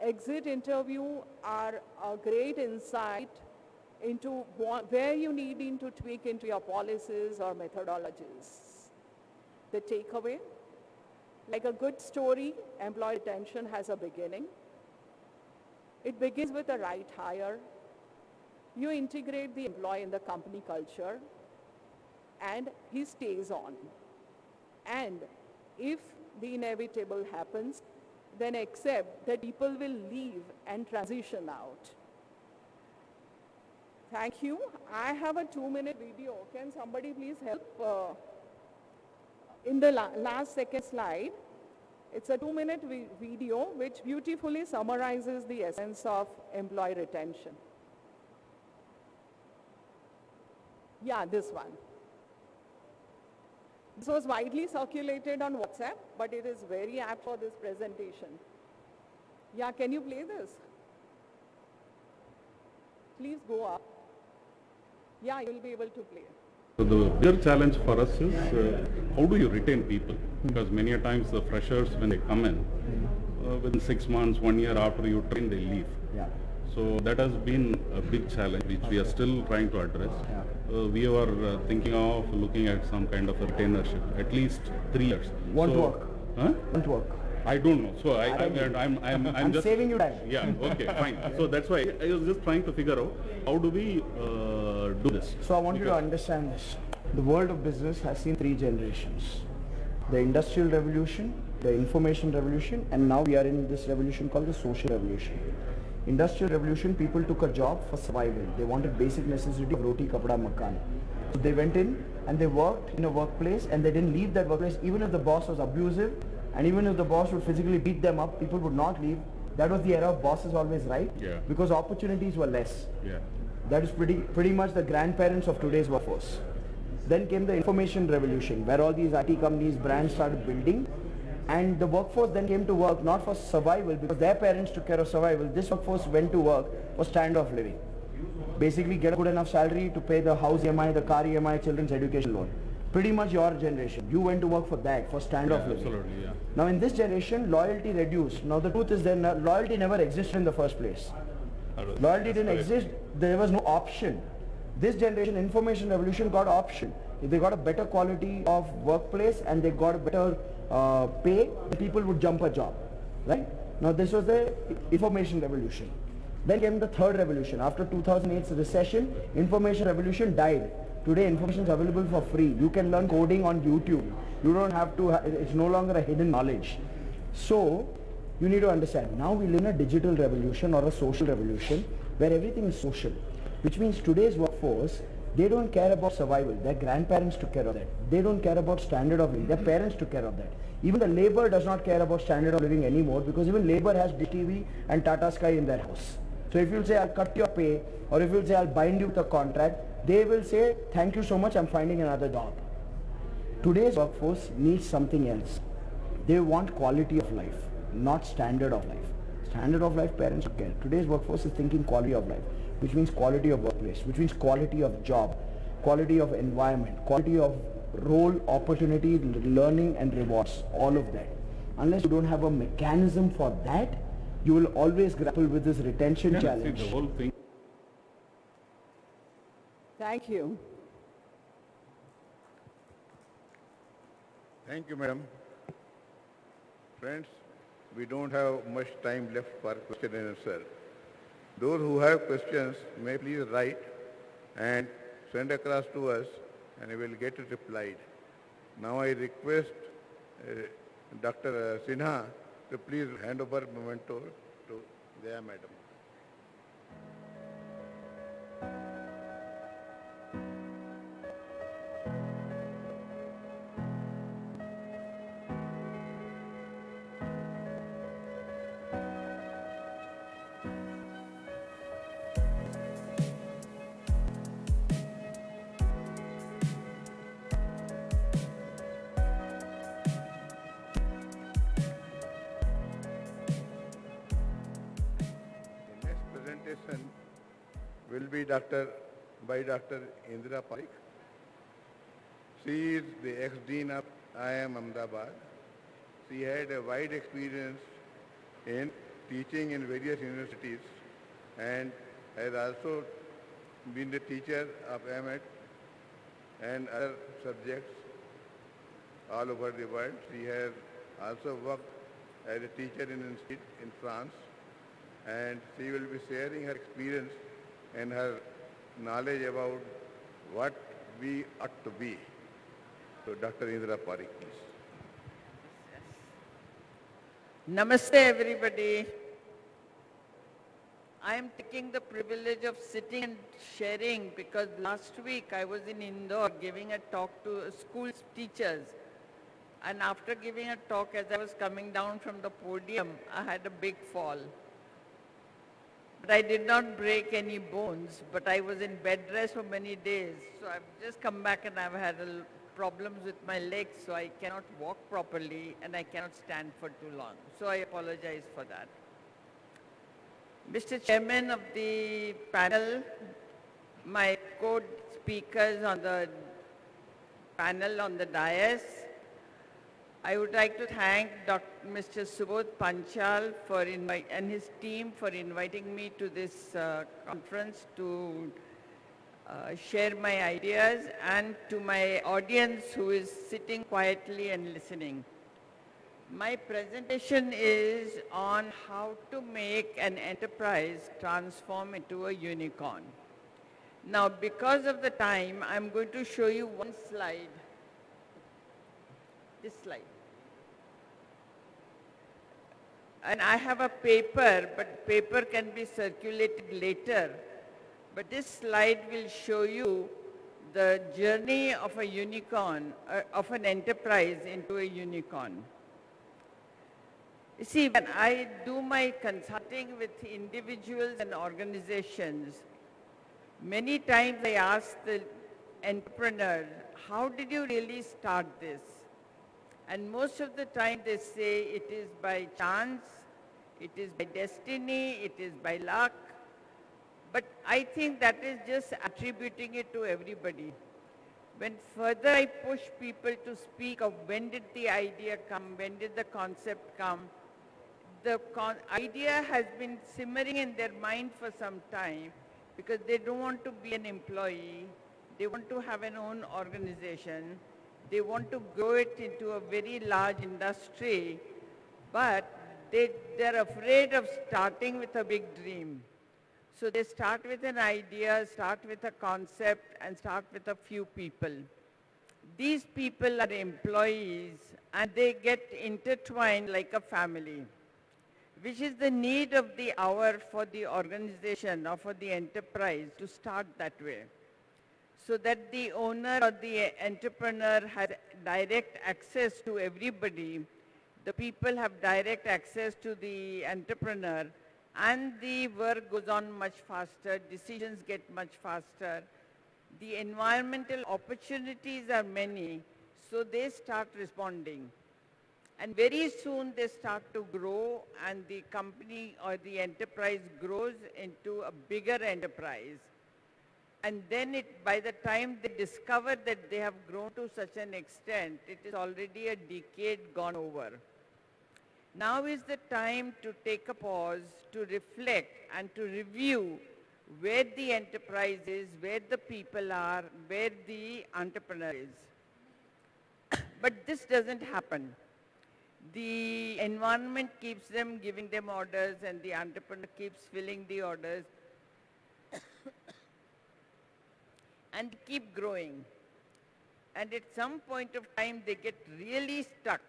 Speaker 5: Exit interview are a great insight into where you need to tweak into your policies or methodologies. The takeaway, like a good story, employee retention has a beginning. It begins with the right hire. You integrate the employee in the company culture and he stays on. And if the inevitable happens, then accept that people will leave and transition out. Thank you. I have a 2-minute video. Can somebody please help? In the last second slide, it's a 2-minute video which beautifully summarizes the essence of employee retention. Yeah, this one. This was widely circulated on WhatsApp, but it is very apt for this presentation. Yeah, can you play this? Please go up. Yeah, you will be able to play.
Speaker 6: So the bigger challenge for us is how do you retain people? Because many a times the freshers, when they come in, within 6 months, 1 year after you train, they leave.
Speaker 7: Yeah.
Speaker 6: So that has been a big challenge which we are still trying to address. We are thinking of looking at some kind of a retainership, at least 3 years.
Speaker 7: Won't
Speaker 6: So-
Speaker 7: work.
Speaker 6: Huh?
Speaker 7: Won't work.
Speaker 6: I don't know. So I'm
Speaker 7: I'm
Speaker 6: just
Speaker 7: saving you time.
Speaker 6: Yeah. Okay. Fine. So that's why I was just trying to figure out how do we do this.
Speaker 7: So I want you to understand this. The world of business has seen 3 generations. The industrial revolution, the information revolution, and now we are in this revolution called the social revolution. Industrial revolution, people took a job for survival. They wanted basic necessity of roti, kapda, makan. So they went in and they worked in a workplace and they didn't leave that workplace even if the boss was abusive and even if the boss would physically beat them up, people would not leave. That was the era of boss is always right.
Speaker 6: Yeah.
Speaker 7: Because opportunities were less.
Speaker 6: Yeah.
Speaker 7: That is pretty much the grandparents of today's workforce. Then came the information revolution where all these IT companies, brands started building, and the workforce then came to work not for survival because their parents took care of survival. This workforce went to work for standoff living. Basically get a good enough salary to pay the house EMI, the car EMI, children's education loan. Pretty much your generation. You went to work for that, for standoff living.
Speaker 6: Absolutely. Yeah.
Speaker 7: Now in this generation, loyalty reduced. Now the truth is that loyalty never existed in the first place. Loyalty didn't exist, there was no option. This generation, information revolution, got option. If they got a better quality of workplace and they got a better pay, people would jump a job, right? Now this was the information revolution. Then came the third revolution. After 2008's recession, information revolution died. Today information is available for free. You can learn coding on YouTube. You don't have to, it's no longer a hidden knowledge. So, you need to understand, now we live in a digital revolution or a social revolution where everything is social. Which means today's workforce, they don't care about survival. Their grandparents took care of that. They don't care about standard of living. Their parents took care of that. Even the labor does not care about standard of living anymore because even labor has DTV and Tata Sky in their house. So if you'll say, I'll cut your pay, or if you'll say, I'll bind you with a contract, they will say, thank you so much, I'm finding another job. Today's workforce needs something else. They want quality of life, not standard of life. Standard of life, parents don't care. Today's workforce is thinking quality of life, which means quality of workplace, which means quality of job, quality of environment, quality of role, opportunity, learning and rewards, all of that. Unless you don't have a mechanism for that, you will always grapple with this retention challenge.
Speaker 6: See, the whole thing.
Speaker 5: Thank you.
Speaker 1: Thank you, madam. Friends, we don't have much time left for question and answer. Those who have questions may please write and send across to us and we will get it replied. Now I request Dr. Sinha to please hand over memento to Daya madam. will be by Dr. Indra Parikh. She is the ex-dean of IIM Ahmedabad. She had a wide experience in teaching in various universities and has also been the teacher of M.Ed and other subjects all over the world. She has also worked as a teacher in France, and she will be sharing her experience and her knowledge about what we ought to be. So Dr. Indra Parikh, please.
Speaker 8: Namaste, everybody. I am taking the privilege of sitting and sharing because last week I was in Indore giving a talk to school teachers. And after giving a talk, as I was coming down from the podium, I had a big fall. But I did not break any bones, but I was in bed rest for many days. So I've just come back and I've had problems with my legs, so I cannot walk properly and I cannot stand for too long. So I apologize for that. Mr. Chairman of the panel, my co-speakers on the panel on the dais, I would like to thank Mr. Subodh Panchal and his team for inviting me to this conference to share my ideas, and to my audience who is sitting quietly and listening. My presentation is on how to make an enterprise transform into a unicorn. Now, because of the time, I'm going to show you one slide. This slide. And I have a paper, but paper can be circulated later. But this slide will show you the journey of a unicorn, of an enterprise into a unicorn. You see, when I do my consulting with individuals and organizations, many times I ask the entrepreneur, how did you really start this? And most of the time they say it is by chance, it is by destiny, it is by luck. But I think that is just attributing it to everybody. When further I push people to speak of when did the idea come, when did the concept come, the idea has been simmering in their mind for some time because they don't want to be an employee, they want to have an own organization, they want to grow it into a very large industry, but they're afraid of starting with a big dream. So they start with an idea, start with a concept, and start with a few people. These people are employees, and they get intertwined like a family, which is the need of the hour for the organization or for the enterprise to start that way, so that the owner or the entrepreneur has direct access to everybody. The people have direct access to the entrepreneur, and the work goes on much faster, decisions get much faster. The environmental opportunities are many, so they start responding. And very soon they start to grow, and the company or the enterprise grows into a bigger enterprise. And then by the time they discover that they have grown to such an extent, it is already a decade gone over. Now is the time to take a pause, to reflect and to review where the enterprise is, where the people are, where the entrepreneur is. But this doesn't happen. The environment keeps them giving them orders, and the entrepreneur keeps filling the orders and keep growing. And at some point of time, they get really stuck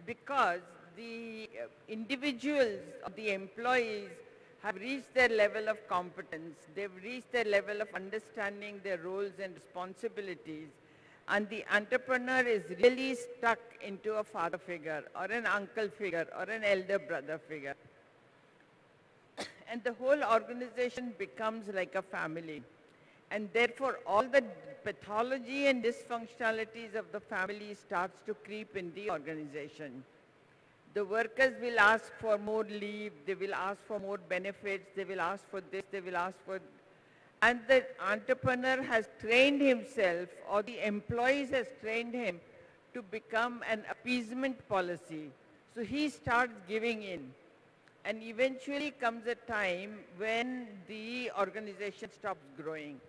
Speaker 8: because the individuals, the employees, have reached their level of competence. They've reached their level of understanding their roles and responsibilities. And the entrepreneur is really stuck into a father figure or an uncle figure or an elder brother figure. And the whole organization becomes like a family. And therefore, all the pathology and dysfunctionalities of the family starts to creep in the organization. The workers will ask for more leave, they will ask for more benefits, they will ask for this, they will ask for... And the entrepreneur has trained himself, or the employees has trained him to become an appeasement policy. So he starts giving in. And eventually comes a time when the organization stops growing.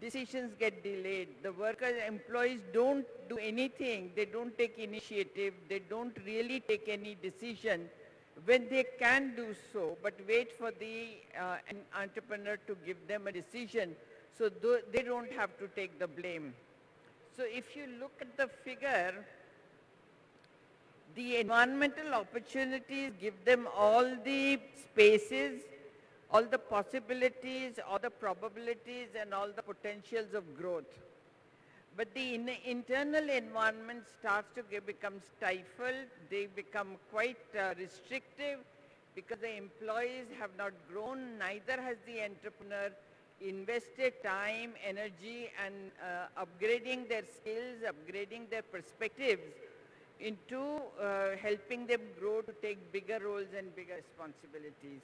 Speaker 8: Decisions get delayed. The workers, employees don't do anything. They don't take initiative. They don't really take any decision when they can do so, but wait for the an entrepreneur to give them a decision so they don't have to take the blame. So if you look at the figure, the environmental opportunities give them all the spaces, all the possibilities, all the probabilities, and all the potentials of growth. But the internal environment starts to become stifled. They become quite restrictive because the employees have not grown, neither has the entrepreneur invested time, energy, and upgrading their skills, upgrading their perspectives into helping them grow to take bigger roles and bigger responsibilities.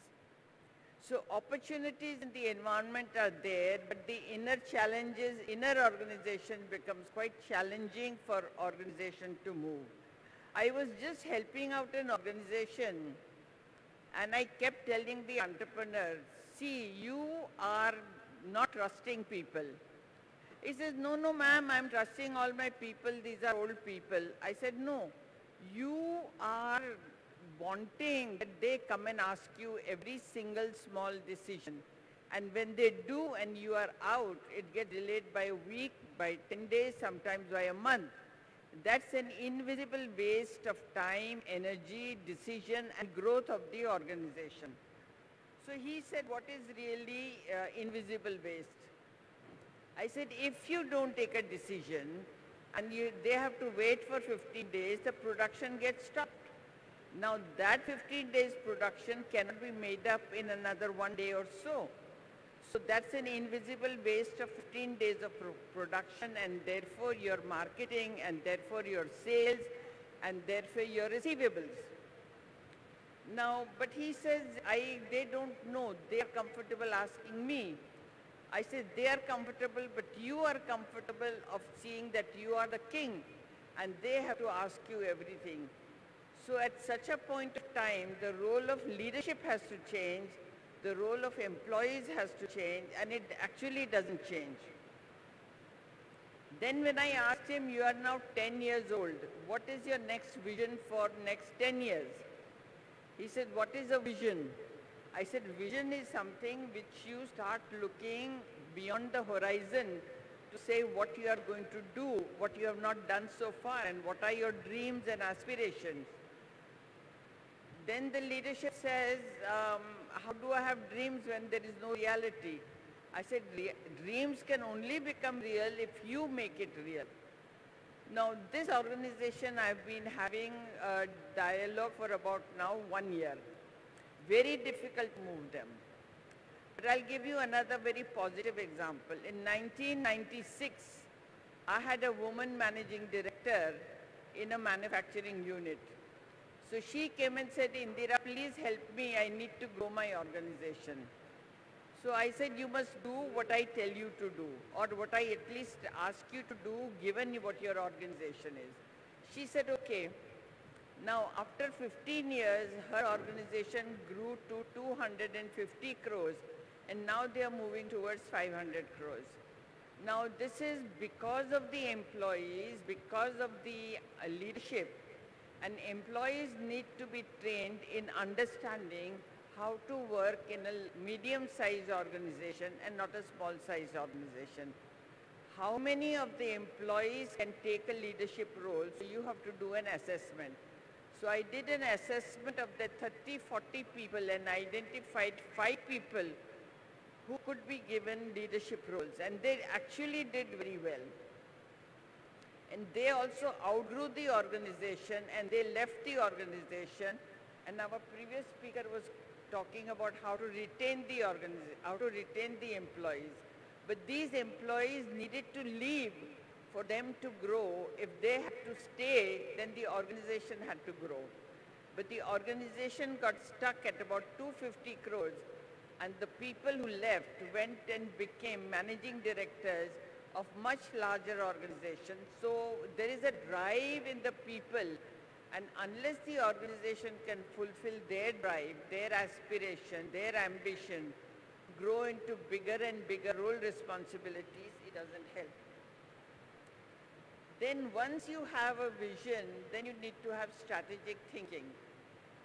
Speaker 8: So opportunities in the environment are there, but the inner challenges, inner organization becomes quite challenging for organization to move. I was just helping out an organization and I kept telling the entrepreneurs, see, you are not trusting people. He says, no, no, ma'am, I'm trusting all my people. These are old people. I said, no, you are wanting that they come and ask you every single small decision. And when they do and you are out, it gets delayed by a week, by 10 days, sometimes by a month. That's an invisible waste of time, energy, decision, and growth of the organization. So he said, what is really invisible waste? I said, if you don't take a decision and they have to wait for 15 days, the production gets stopped. Now that 15 days production cannot be made up in another 1 day or so. So that's an invisible waste of 15 days of production, and therefore your marketing, and therefore your sales, and therefore your receivables. Now, but he says, they don't know. They are comfortable asking me. I said, they are comfortable, but you are comfortable of seeing that you are the king, and they have to ask you everything. So at such a point of time, the role of leadership has to change, the role of employees has to change, and it actually doesn't change. Then when I asked him, you are now 10 years old, what is your next vision for next 10 years? He said, what is a vision? I said, vision is something which you start looking beyond the horizon to say what you are going to do, what you have not done so far, and what are your dreams and aspirations. Then the leadership says, how do I have dreams when there is no reality? I said, dreams can only become real if you make it real. Now, this organization, I've been having a dialogue for about now 1 year. Very difficult to move them. But I'll give you another very positive example. In 1996, I had a woman managing director in a manufacturing unit. So she came and said, Indira, please help me. I need to grow my organization. So I said, you must do what I tell you to do, or what I at least ask you to do, given what your organization is. She said, okay. Now, after 15 years, her organization grew to 250 crores, and now they are moving towards 500 crores. Now, this is because of the employees, because of the leadership, and employees need to be trained in understanding how to work in a medium-sized organization and not a small-sized organization. How many of the employees can take a leadership role? So you have to do an assessment. So I did an assessment of the 30, 40 people and identified 5 people who could be given leadership roles, and they actually did very well. And they also outgrew the organization and they left the organization, and our previous speaker was talking about how to retain the employees. But these employees needed to leave for them to grow. If they had to stay, then the organization had to grow. but the organization got stuck at about 250 crores, and the people who left went and became managing directors of much larger organizations. So there is a drive in the people, and unless the organization can fulfill their drive, their aspiration, their ambition, grow into bigger and bigger role responsibilities, it doesn't help. Then once you have a vision, then you need to have strategic thinking.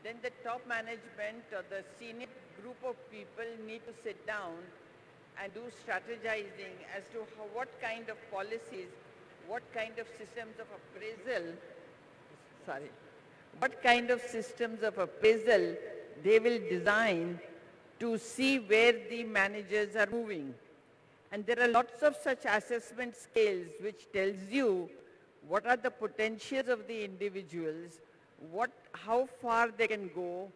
Speaker 8: Then the top management or the senior group of people need to sit down and do strategizing as to what kind of policies, what kind of systems of appraisal, what kind of systems of appraisal they will design to see where the managers are moving. And there are lots of such assessment scales which tells you what are the potentials of the individuals, how far they can go,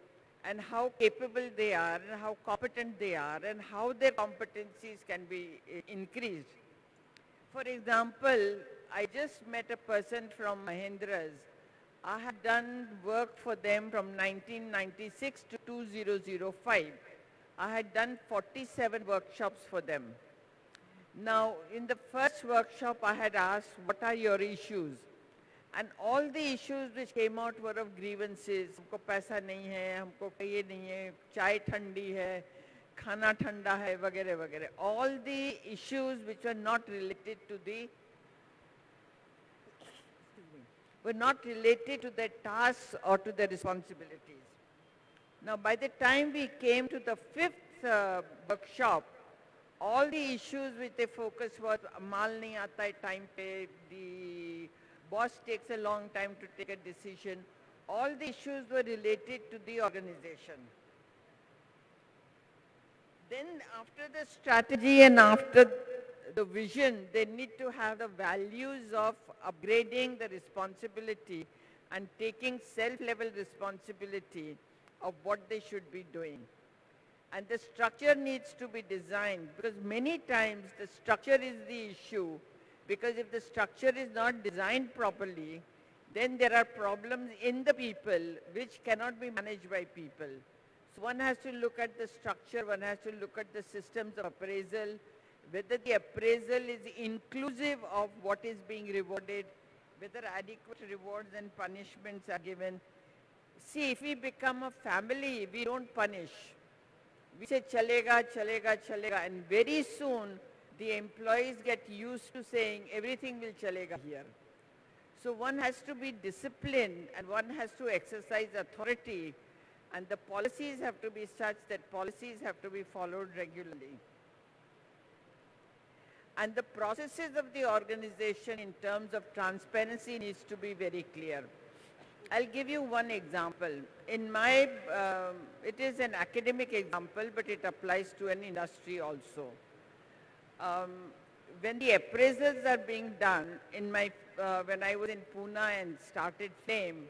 Speaker 8: and how capable they are, and how competent they are, and how their competencies can be increased. For example, I just met a person from Mahindra's. I had done work for them from 1996 to 2005. I had done 47 workshops for them. Now, in the first workshop, I had asked, what are your issues? And all the issues which came out were of grievances. हमको पैसा नहीं है, हमको ये नहीं है, चाय ठंडी है, खाना ठंडा है, वगैरह वगैरह. All the issues which were not related to the their tasks or to their responsibilities. Now, by the time we came to the fifth workshop, all the issues which they focused was माल नहीं आता है time पे, the boss takes a long time to take a decision. All the issues were related to the organization. Then after the strategy and after the vision, they need to have the values of upgrading the responsibility and taking self-level responsibility of what they should be doing. And the structure needs to be designed, because many times the structure is the issue, because if the structure is not designed properly, then there are problems in the people which cannot be managed by people. So one has to look at the structure, one has to look at the systems of appraisal, whether the appraisal is inclusive of what is being rewarded, whether adequate rewards and punishments are given. See, if we become a family, we don't punish. We say, chalega, chalega, chalega, and very soon the employees get used to saying everything will chalega here. So one has to be disciplined and one has to exercise authority, and the policies have to be such that policies have to be followed regularly. And the processes of the organization in terms of transparency needs to be very clear. I'll give you one example. In my, it is an academic example, but it applies to an industry also. When the appraisals are being done, in my, when I was in Pune and started FAME,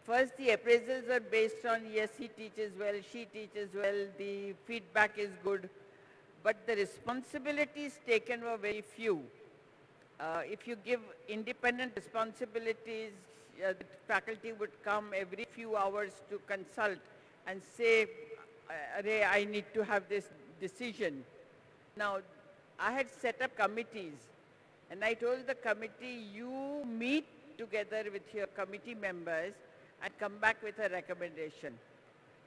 Speaker 8: first the appraisals are based on, yes, he teaches well, she teaches well, the feedback is good, but the responsibilities taken were very few. If you give independent responsibilities, the faculty would come every few hours to consult and say, I need to have this decision. Now, I had set up committees, and I told the committee, you meet together with your committee members and come back with a recommendation.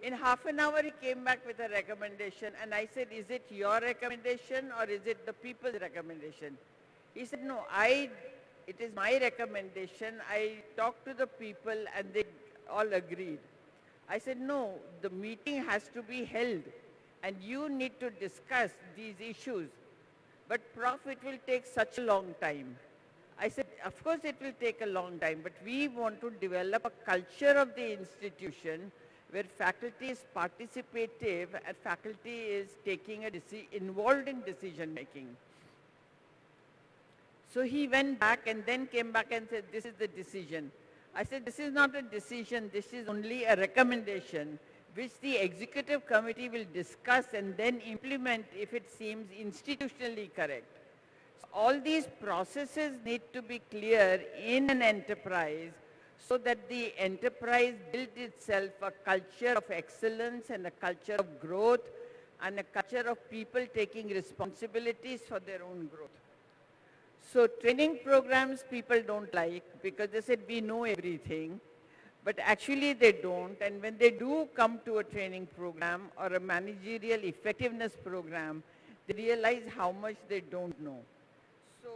Speaker 8: In half an hour, he came back with a recommendation, and I said, is it your recommendation or is it the people's recommendation? He said, no, it is my recommendation. I talked to the people and they all agreed. I said, no, the meeting has to be held and you need to discuss these issues. But Prof, it will take such a long time. I said, of course it will take a long time, but we want to develop a culture of the institution where faculty is participative and faculty is taking involved in decision making. So he went back and then came back and said, this is the decision. I said, this is not a decision, this is only a recommendation which the executive committee will discuss and then implement if it seems institutionally correct. So all these processes need to be clear in an enterprise so that the enterprise built itself a culture of excellence and a culture of growth and a culture of people taking responsibilities for their own growth. So training programs people don't like because they said we know everything, but actually they don't. And when they do come to a training program or a managerial effectiveness program, they realize how much they don't know. So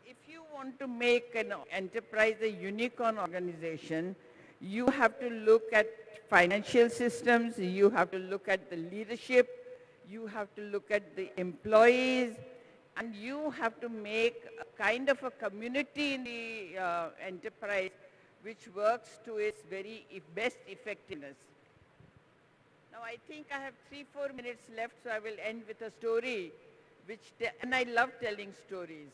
Speaker 8: if you want to make an enterprise a unicorn organization, you have to look at financial systems, you have to look at the leadership, you have to look at the employees, and you have to make a kind of a community in the enterprise which works to its very best effectiveness. Now I think I have 3-4 minutes left, so I will end with a story, and I love telling stories.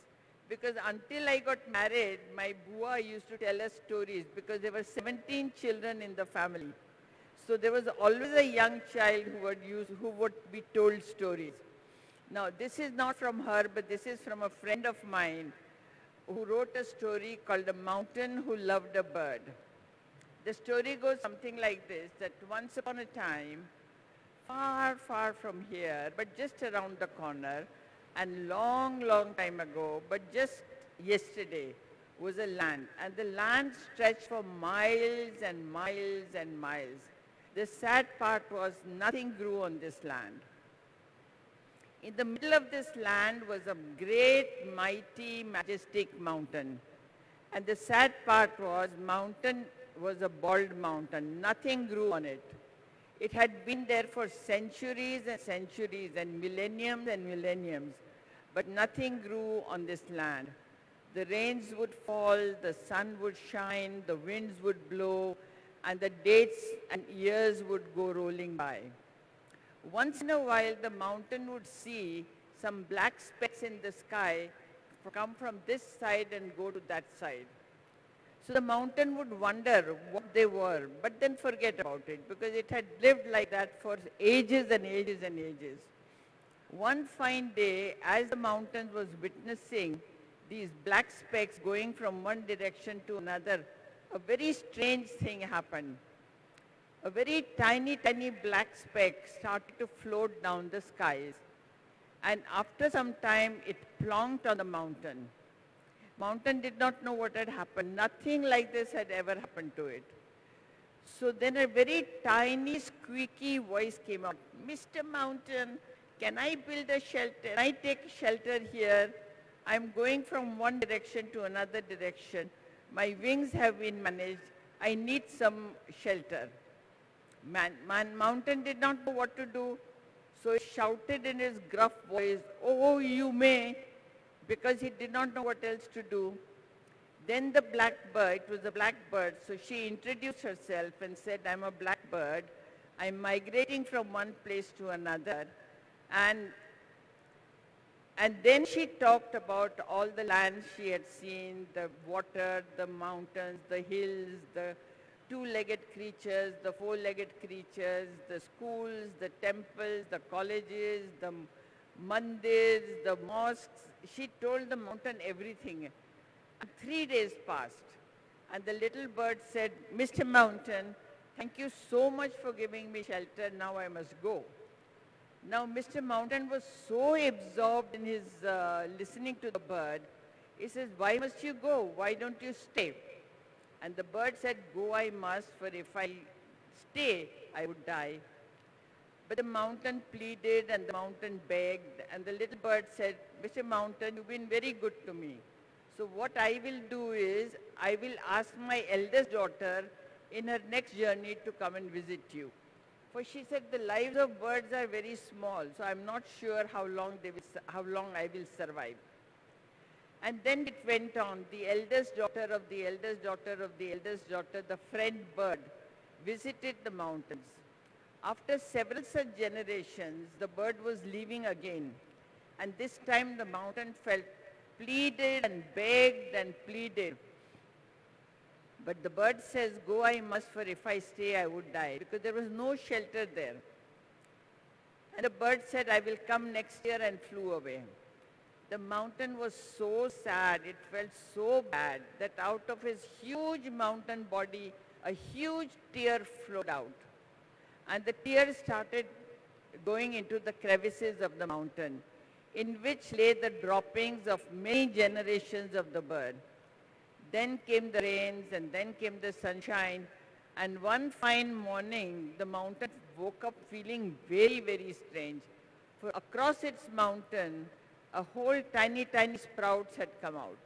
Speaker 8: Because until I got married, my bua used to tell us stories because there were 17 children in the family. So there was always a young child who would be told stories. Now this is not from her, but this is from a friend of mine who wrote a story called A Mountain Who Loved a Bird. The story goes something like this, that once upon a time, far, far from here, but just around the corner, and long, long time ago, but just yesterday, was a land. And the land stretched for miles and miles and miles. The sad part was nothing grew on this land. In the middle of this land was a great, mighty, majestic mountain. And the sad part was, mountain was a bald mountain. Nothing grew on it. It had been there for centuries and centuries and millenniums, but nothing grew on this land. The rains would fall, the sun would shine, the winds would blow, and the days and years would go rolling by. Once in a while, the mountain would see some black specks in the sky come from this side and go to that side. So the mountain would wonder what they were, but then forget about it because it had lived like that for ages and ages and ages. One fine day, as the mountain was witnessing these black specks going from one direction to another, a very strange thing happened. A very tiny, tiny black speck started to float down the skies. And after some time, it plonked on the mountain. Mountain did not know what had happened. Nothing like this had ever happened to it. So then a very tiny, squeaky voice came out. Mr. Mountain, can I build a shelter? Can I take shelter here? I'm going from one direction to another direction. My wings have been managed. I need some shelter. Mountain did not know what to do. So he shouted in his gruff voice, oh, you may, because he did not know what else to do. Then the blackbird, it was a blackbird, so she introduced herself and said, I'm a blackbird. I'm migrating from one place to another. And then she talked about all the lands she had seen, the water, the mountains, the hills, the two-legged creatures, the four-legged creatures, the schools, the temples, the colleges, the mandirs, the mosques. She told the mountain everything. And 3 days passed. And the little bird said, Mr. Mountain, thank you so much for giving me shelter. Now I must go. Now Mr. Mountain was so absorbed in his listening to the bird. He says, why must you go? Why don't you stay? And the bird said, go I must, for if I stay, I would die. But the mountain pleaded and the mountain begged, and the little bird said, Mr. Mountain, you've been very good to me. So what I will do is, I will ask my eldest daughter in her next journey to come and visit you. For she said, the lives of birds are very small, so I'm not sure how long I will survive. And then it went on, the eldest daughter of the eldest daughter of the eldest daughter, the friend bird, visited the mountains. After several such generations, the bird was leaving again. And this time the mountain pleaded and begged and pleaded. But the bird says, go I must, for if I stay, I would die, because there was no shelter there. And the bird said, I will come next year, and flew away. the mountain was so sad, it felt so bad that out of his huge mountain body, a huge tear flowed out. And the tears started going into the crevices of the mountain, in which lay the droppings of many generations of the bird. Then came the rains, and then came the sunshine, and one fine morning, the mountain woke up feeling very, very strange. For across its mountain, a whole tiny, tiny sprouts had come out.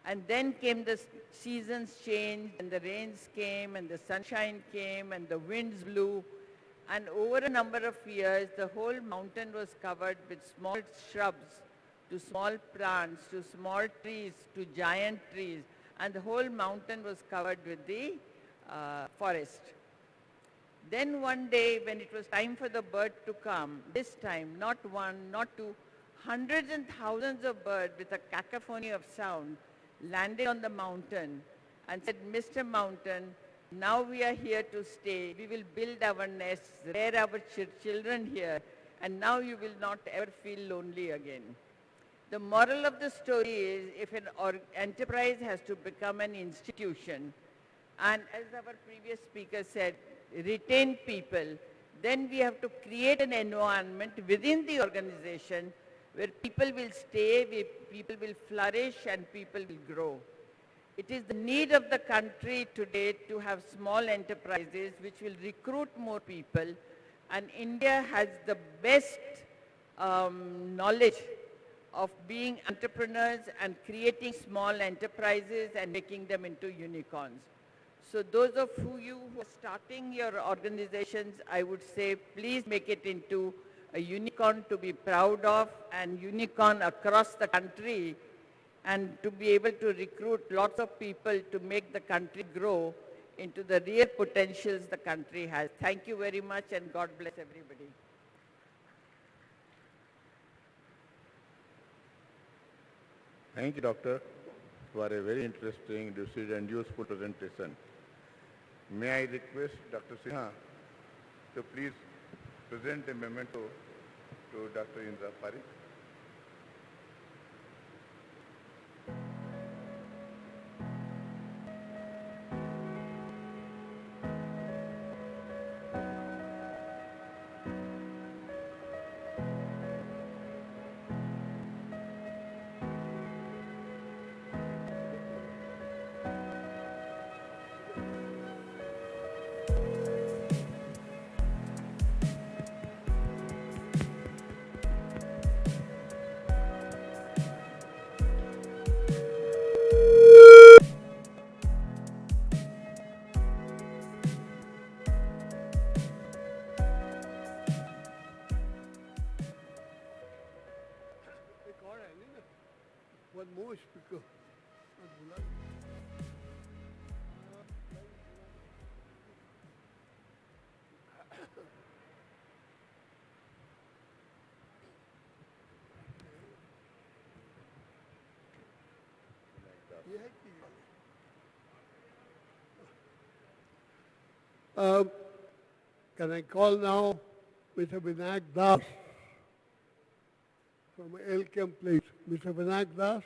Speaker 8: And then came the seasons changed, and the rains came, and the sunshine came, and the winds blew. And over a number of years, the whole mountain was covered with small shrubs, to small plants, to small trees, to giant trees. And the whole mountain was covered with the forest. Then one day, when it was time for the bird to come, this time, not one, not two, hundreds and thousands of birds with a cacophony of sound landed on the mountain and said, Mr. Mountain, now we are here to stay. We will build our nests, rear our children here, and now you will not ever feel lonely again. The moral of the story is, if an enterprise has to become an institution, and as our previous speaker said, retain people, then we have to create an environment within the organization where people will stay, where people will flourish, and people will grow. It is the need of the country today to have small enterprises which will recruit more people, and India has the best knowledge of being entrepreneurs and creating small enterprises and making them into unicorns. So those of you who are starting your organizations, I would say please make it into a unicorn to be proud of, and unicorn across the country, and to be able to recruit lots of people to make the country grow into the real potentials the country has. Thank you very much, and God bless everybody.
Speaker 1: Thank you, Doctor, for a very interesting, lucid and useful presentation. May I request Dr. Singh to please present a memento to Dr. Indra Parikh.
Speaker 4: One more speaker. Can I call now Mr. Vinayak Das from Elkem, please? Mr. Vinayak Das?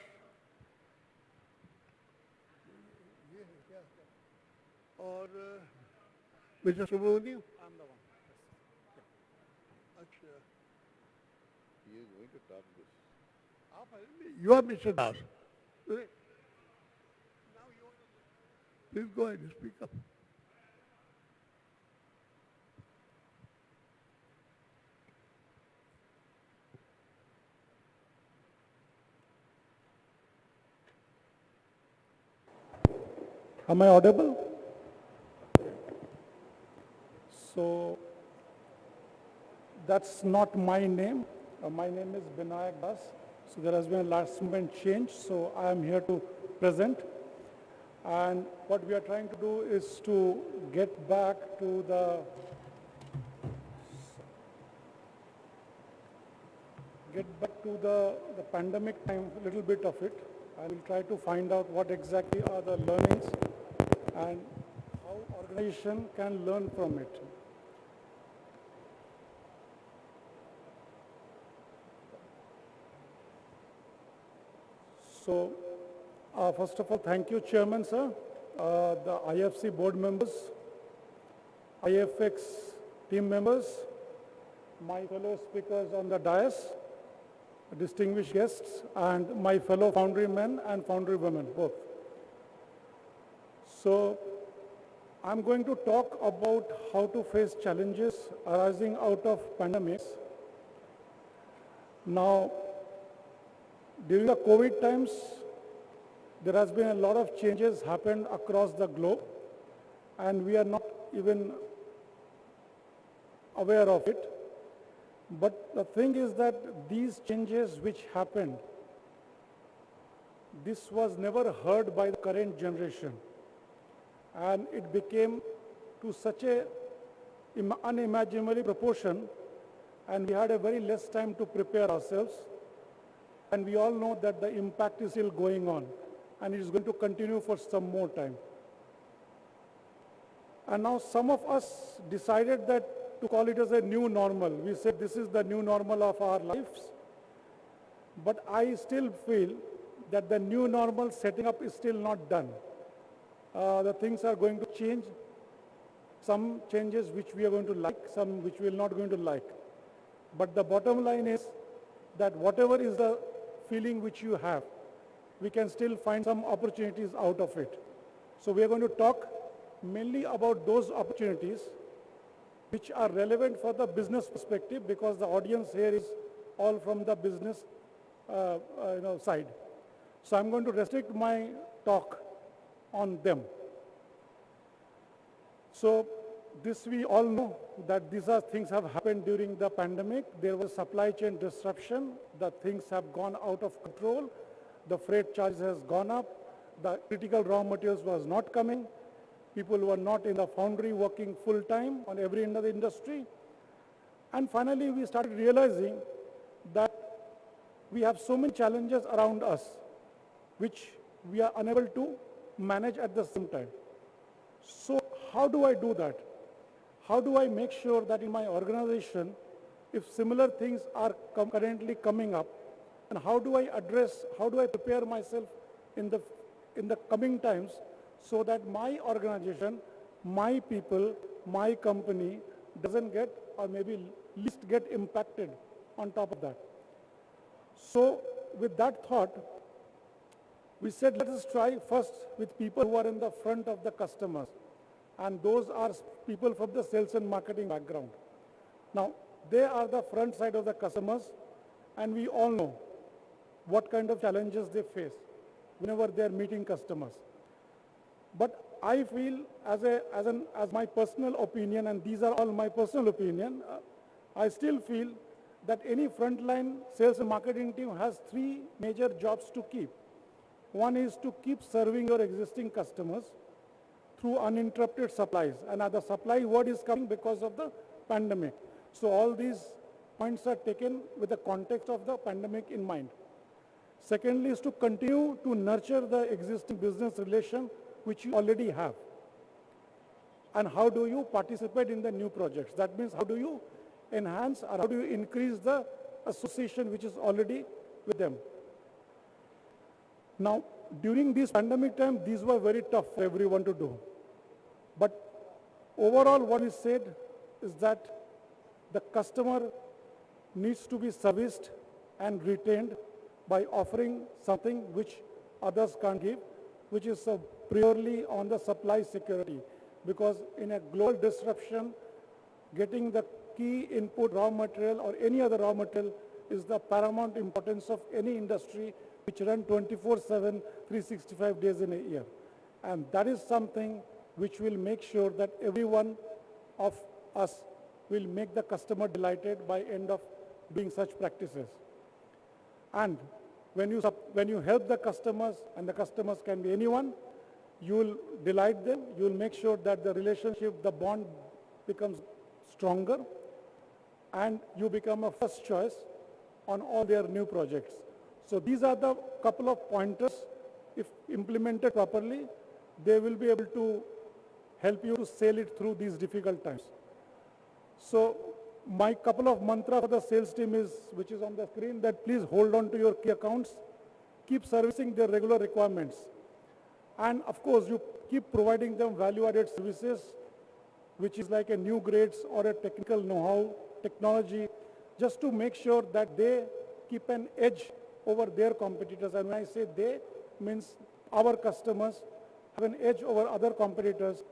Speaker 4: Or Mr. Subramaniam? I'm the one. Achha.
Speaker 1: He is going to talk this.
Speaker 4: You are Mr. Das. Right? Now you want to... Please go ahead and speak up.
Speaker 9: Am I audible? So, that's not my name. My name is Vinayak Das. So there has been a last moment change, so I am here to present. And what we are trying to do is to get back to the pandemic time, a little bit of it. I will try to find out what exactly are the learnings and how organization can learn from it. So, first of all, thank you, Chairman, sir, the IFC board members, IFEX team members, my fellow speakers on the dais, distinguished guests, and my fellow Foundry men and Foundry women, both. So, I'm going to talk about how to face challenges arising out of pandemics. Now, during the COVID times, there has been a lot of changes happened across the globe, and we are not even aware of it. But the thing is that these changes which happened, this was never heard by the current generation. And it became to such a unimaginable proportion, and we had a very less time to prepare ourselves. And we all know that the impact is still going on, and it is going to continue for some more time. And now some of us decided that to call it as a new normal. We said this is the new normal of our lives. But I still feel that the new normal setting up is still not done. The things are going to change. Some changes which we are going to like, some which we are not going to like. But the bottom line is that whatever is the feeling which you have, we can still find some opportunities out of it. So we are going to talk mainly about those opportunities which are relevant for the business perspective, because the audience here is all from the business side. So I'm going to restrict my talk on them. So this we all know that these are things have happened during the pandemic. There was supply chain disruption. The things have gone out of control. The freight charges has gone up. The critical raw materials was not coming. People were not in the foundry working full time on every end of the industry. And finally, we started realizing that we have so many challenges around us, which we are unable to manage at the same time. So how do I do that? How do I make sure that in my organization, if similar things are currently coming up, and how do I prepare myself in the coming times so that my organization, my people, my company doesn't get, or maybe least get impacted on top of that. So with that thought, we said, let us try first with people who are in the front of the customers. And those are people from the sales and marketing background. Now, they are the front side of the customers, and we all know what kind of challenges they face whenever they are meeting customers. But I feel, as my personal opinion, and these are all my personal opinion, I still feel that any frontline sales and marketing team has three major jobs to keep. One is to keep serving your existing customers through uninterrupted supplies. And the supply word is coming because of the pandemic. So all these points are taken with the context of the pandemic in mind. Secondly is to continue to nurture the existing business relation which you already have. And how do you participate in the new projects? That means how do you enhance or how do you increase the association which is already with them? Now, during this pandemic time, these were very tough for everyone to do. But overall, what is said is that the customer needs to be serviced and retained by offering something which others can't give, which is purely on the supply security. Because in a global disruption, getting the key input raw material or any other raw material is the paramount importance of any industry which run 24/7, 365 days in a year. And that is something which will make sure that every one of us will make the customer delighted by end of doing such practices. And when you help the customers, and the customers can be anyone, you will delight them, you will make sure that the relationship, the bond becomes stronger, and you become a first choice on all their new projects. So these are the couple of pointers. If implemented properly, they will be able to help you to sail it through these difficult times. So my couple of mantra for the sales team is, which is on the screen, that please hold on to your key accounts, keep servicing their regular requirements. And of course, you keep providing them value-added services, which is like a new grades or a technical know-how, technology, just to make sure that they keep an edge over their competitors. And when I say they, means our customers have an edge over other competitors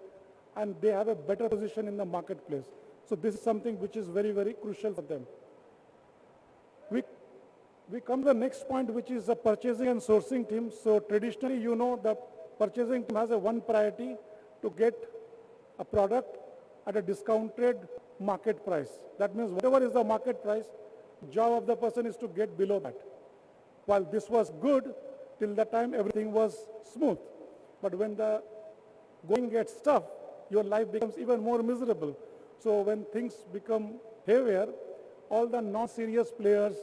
Speaker 9: and they have a better position in the marketplace. So this is something which is very, very crucial for them. We come to the next point, which is the purchasing and sourcing team. So traditionally, you know, the purchasing team has a one priority to get a product at a discounted market price. That means whatever is the market price, job of the person is to get below that. While this was good till the time everything was smooth. But when the going gets tough, your life becomes even more miserable. So when things become heavier, all the non-serious players,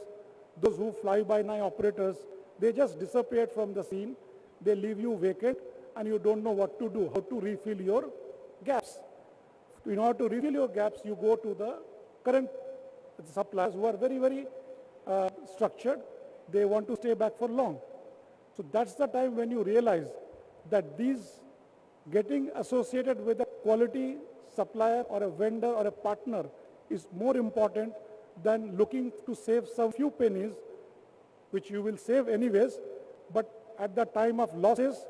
Speaker 9: those who fly-by-night operators, they just disappear from the scene. They leave you vacant and you don't know what to do, how to refill your gaps. In order to refill your gaps, you go to the current suppliers who are very, very structured. They want to stay back for long. So that's the time when you realize that these getting associated with a quality supplier or a vendor or a partner is more important than looking to save some few pennies, which you will save anyways, but at the time of losses,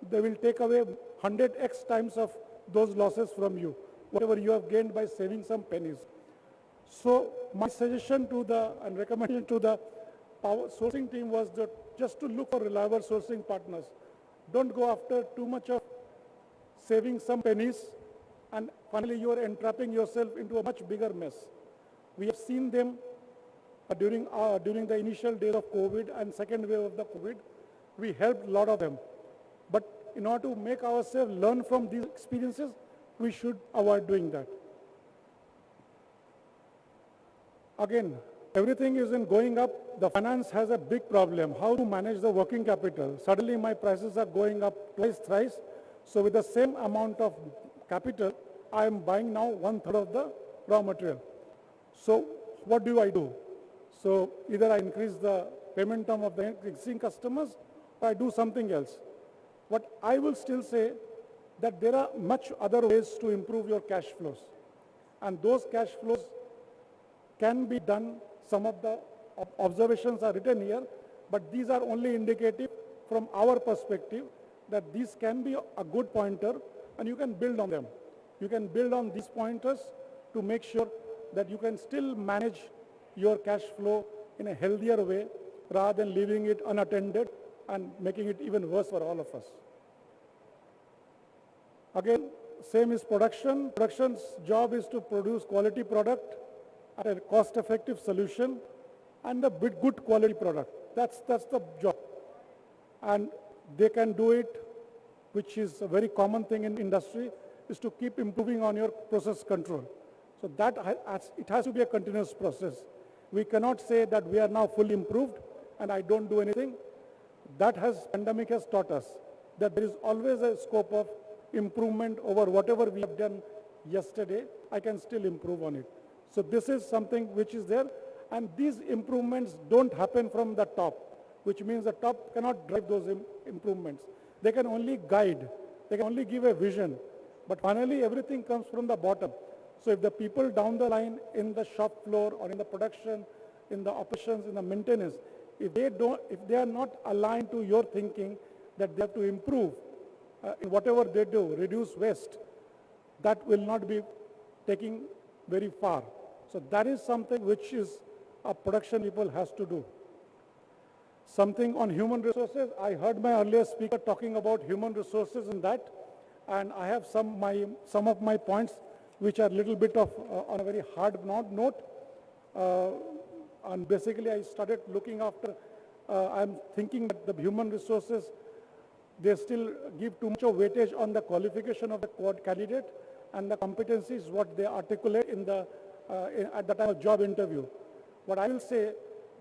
Speaker 9: they will take away 100x times of those losses from you, whatever you have gained by saving some pennies. So my suggestion to the, and recommendation to the power sourcing team was that just to look for reliable sourcing partners. Don't go after too much of saving some pennies, and finally you are entrapping yourself into a much bigger mess. We have seen them during the initial days of COVID and second wave of the COVID. We helped a lot of them. But in order to make ourselves learn from these experiences, we should avoid doing that. Again, everything isn't going up. The finance has a big problem. How to manage the working capital? Suddenly my prices are going up twice, thrice. So with the same amount of capital, I am buying now 1/3 of the raw material. So what do I do? So either I increase the payment term of the existing customers or I do something else. But I will still say that there are much other ways to improve your cash flows. And those cash flows can be done. Some of the observations are written here, but these are only indicative from our perspective that these can be a good pointer and you can build on them. You can build on these pointers to make sure that you can still manage your cash flow in a healthier way rather than leaving it unattended and making it even worse for all of us. Again, same is production. Production's job is to produce quality product at a cost-effective solution and a good quality product. That's the job. And they can do it, which is a very common thing in industry, is to keep improving on your process control. So that it has to be a continuous process. We cannot say that we are now fully improved and I don't do anything. Pandemic has taught us that there is always a scope of improvement over whatever we have done yesterday. I can still improve on it. So this is something which is there, and these improvements don't happen from the top, which means the top cannot drive those improvements. They can only guide, they can only give a vision, but finally everything comes from the bottom. So if the people down the line in the shop floor or in the production, in the operations, in the maintenance, if they are not aligned to your thinking that they have to improve in whatever they do, reduce waste, that will not be taking very far. So that is something which is a production people has to do. Something on human resources. I heard my earlier speaker talking about human resources in that, and I have some of my points which are a little bit of on a very hard note. And basically I started looking after, I'm thinking that the human resources, they still give too much of weightage on the qualification of the candidate and the competencies, what they articulate in the, at the time of job interview. What I will say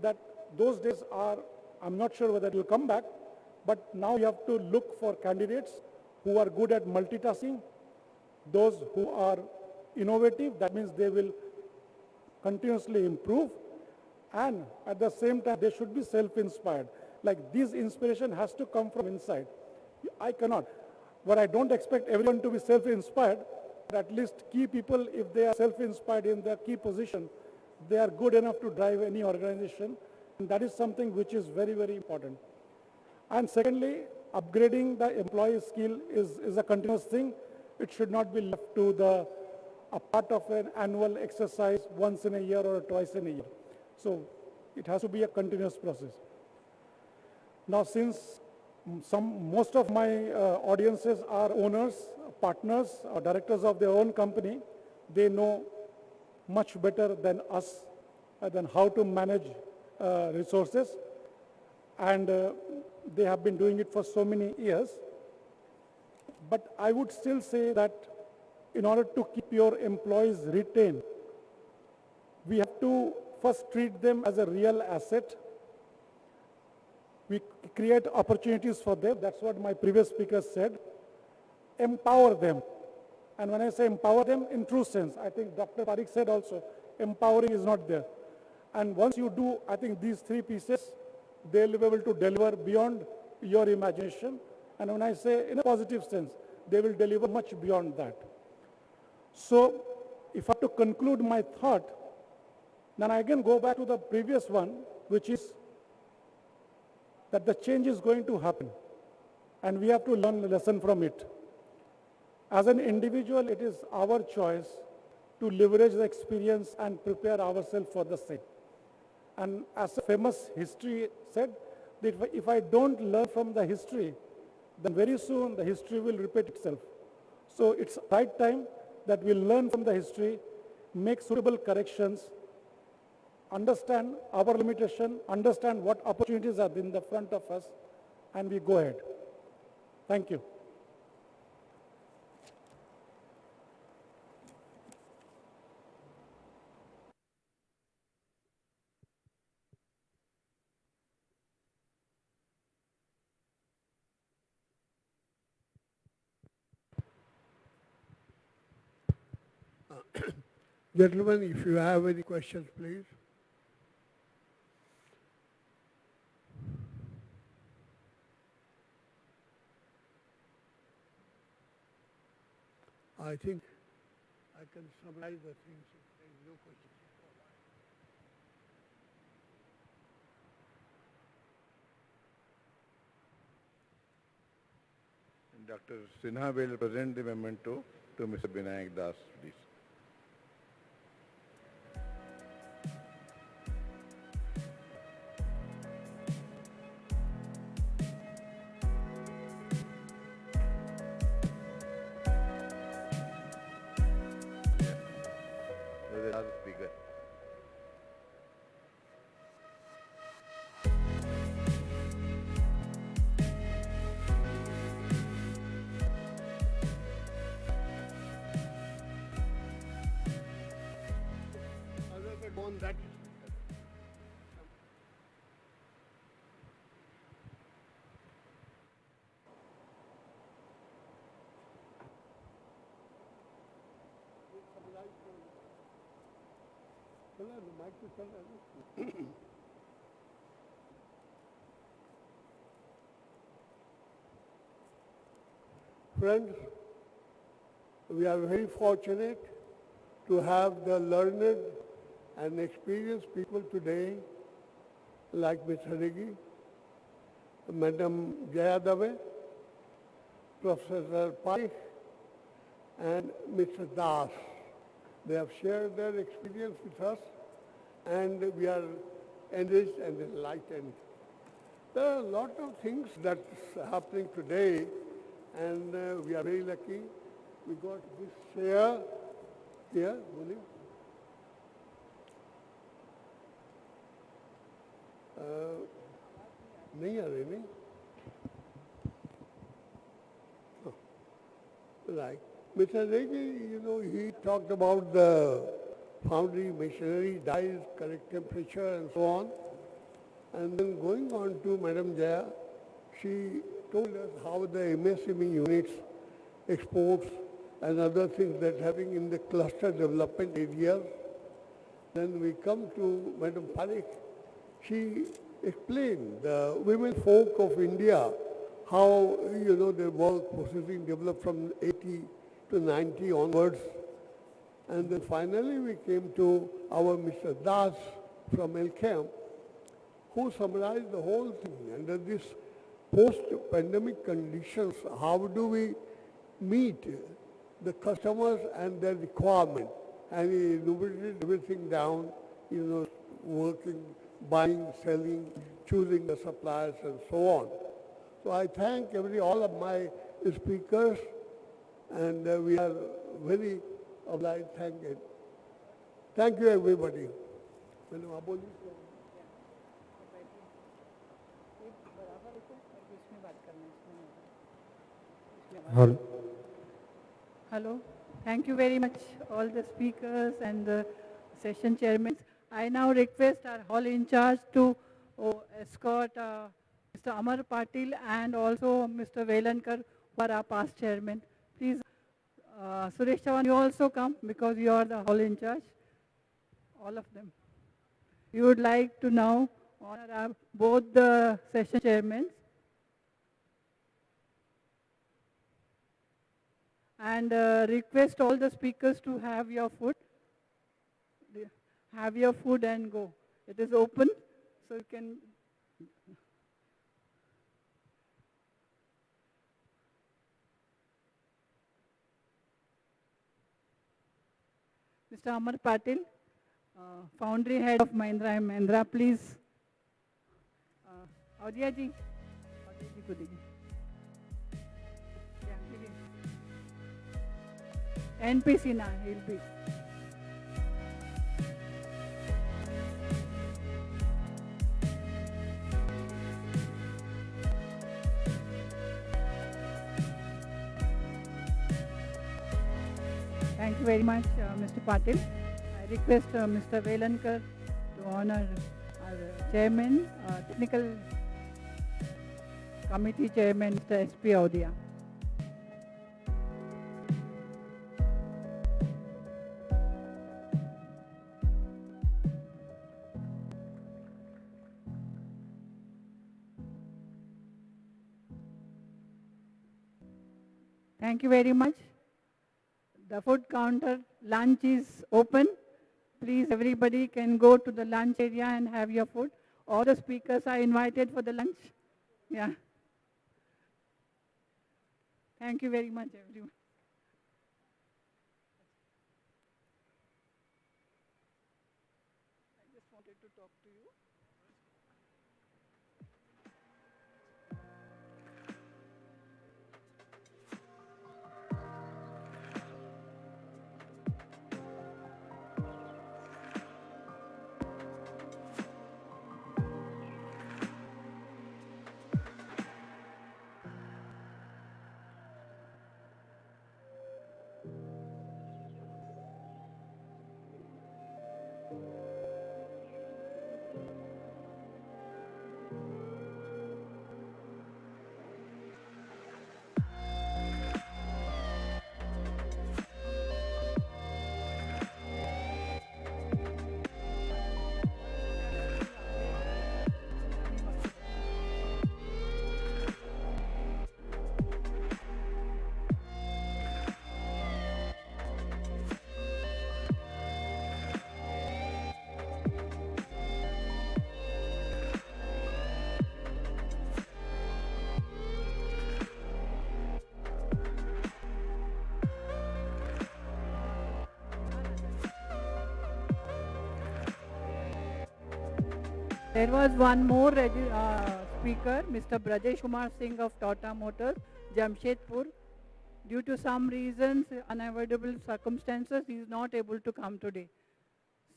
Speaker 9: that those days are, I'm not sure whether it will come back, but now you have to look for candidates who are good at multitasking, those who are innovative, that means they will continuously improve, and at the same time they should be self-inspired. Like this inspiration has to come from inside. I cannot. But I don't expect everyone to be self-inspired, but at least key people, if they are self-inspired in their key position, they are good enough to drive any organization. And that is something which is very, very important. And secondly, upgrading the employee skill is a continuous thing. It should not be left to a part of an annual exercise once in a year or twice in a year. So it has to be a continuous process. Now, since most of my audiences are owners, partners, or directors of their own company, they know much better than us than how to manage resources. And they have been doing it for so many years. But I would still say that in order to keep your employees retained, we have to first treat them as a real asset. We create opportunities for them. That's what my previous speaker said. Empower them. And when I say empower them, in true sense, I think Dr. Parikh said also, empowering is not there. And once you do, I think these three pieces, they'll be able to deliver beyond your imagination. And when I say in a positive sense, they will deliver much beyond that. So if I have to conclude my thought, then I again go back to the previous one, which is that the change is going to happen. And we have to learn a lesson from it. As an individual, it is our choice to leverage the experience and prepare ourselves for the same. And as a famous history said, that if I don't learn from the history, then very soon the history will repeat itself. So it's right time that we learn from the history, make suitable corrections, understand our limitation, understand what opportunities are in the front of us, and we go ahead. Thank you.
Speaker 4: Gentlemen, if you have any questions, please. I think I can summarize the things if there is no question.
Speaker 1: Dr. Sinha will present the memento to Mr. Binayak Das, please. The last speaker.
Speaker 4: Other than on that, the mic is on. Friends, we are very fortunate to have the learned and experienced people today like Mr. Rigi, Madam Jaya Dave, Professor Parikh, and Mr. Das. They have shared their experience with us, and we are enriched and enlightened. There are a lot of things that's happening today, and we are very lucky. We got this chair here, Muni. नहीं आ रही नहीं? Oh. Right. Mr. Regi, you know, he talked about the foundry machinery, dyes, correct temperature, and so on. And then going on to Madam Jaya, she told us how the MSME units, exports, and other things that having in the cluster development areas. Then we come to Madam Parikh. She explain the women folk of India, how, their work processing developed from 80 to 90 onwards. And then finally we came to our Mr. Das from LCAM, who summarized the whole thing. Under this post-pandemic conditions, how do we meet the customers and their requirement? And he enumerated everything down, working, buying, selling, choosing the suppliers and so on. So I thank all of my speakers, and we are very obliged. Thank you, everybody.
Speaker 10: Hello. Thank you very much, all the speakers and the session chairmen. I now request our hall in charge to escort Mr. Amar Patil and also Mr. Velankar, who are our past chairmen. Please, Suresh Chavan, you also come because you are the hall in charge. All of them. We would like to now honor both the session chairmen and request all the speakers to have your food. Have your food and go. It is open, so you can. Mr. Amar Patil, Foundry Head of Mahindra & Mahindra, please. Audia ji. Audia ji ko dijiye. NPC na, he'll be. Thank you very much, Mr. Patil. I request Mr. Velankar to honor our chairman, technical committee chairman, Mr. S.P. Audia. Thank you very much. The food counter lunch is open. Please, everybody can go to the lunch area and have your food. All the speakers are invited for the lunch. Yeah. Thank you very much, everyone. I just wanted to talk to you. There was one more speaker, Mr. Shumar Singh of Tata Motors, Jamshedpur. Due to some reasons, unavoidable circumstances, he is not able to come today.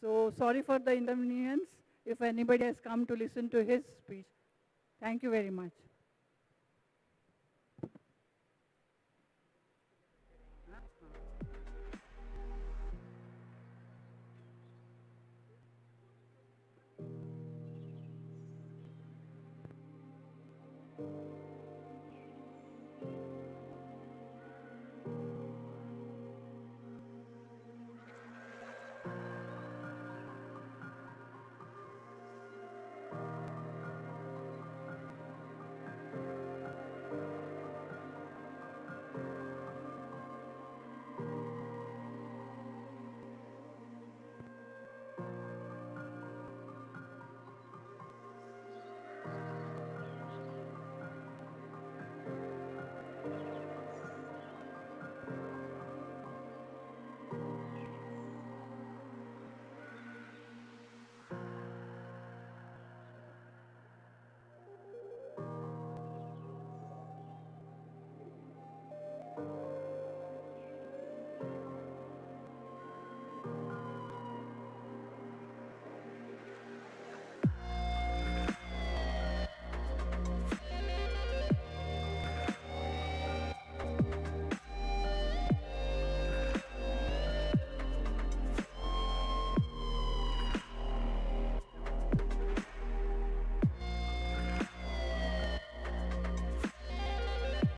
Speaker 10: So sorry for the inconvenience if anybody has come to listen to his speech. Thank you very much.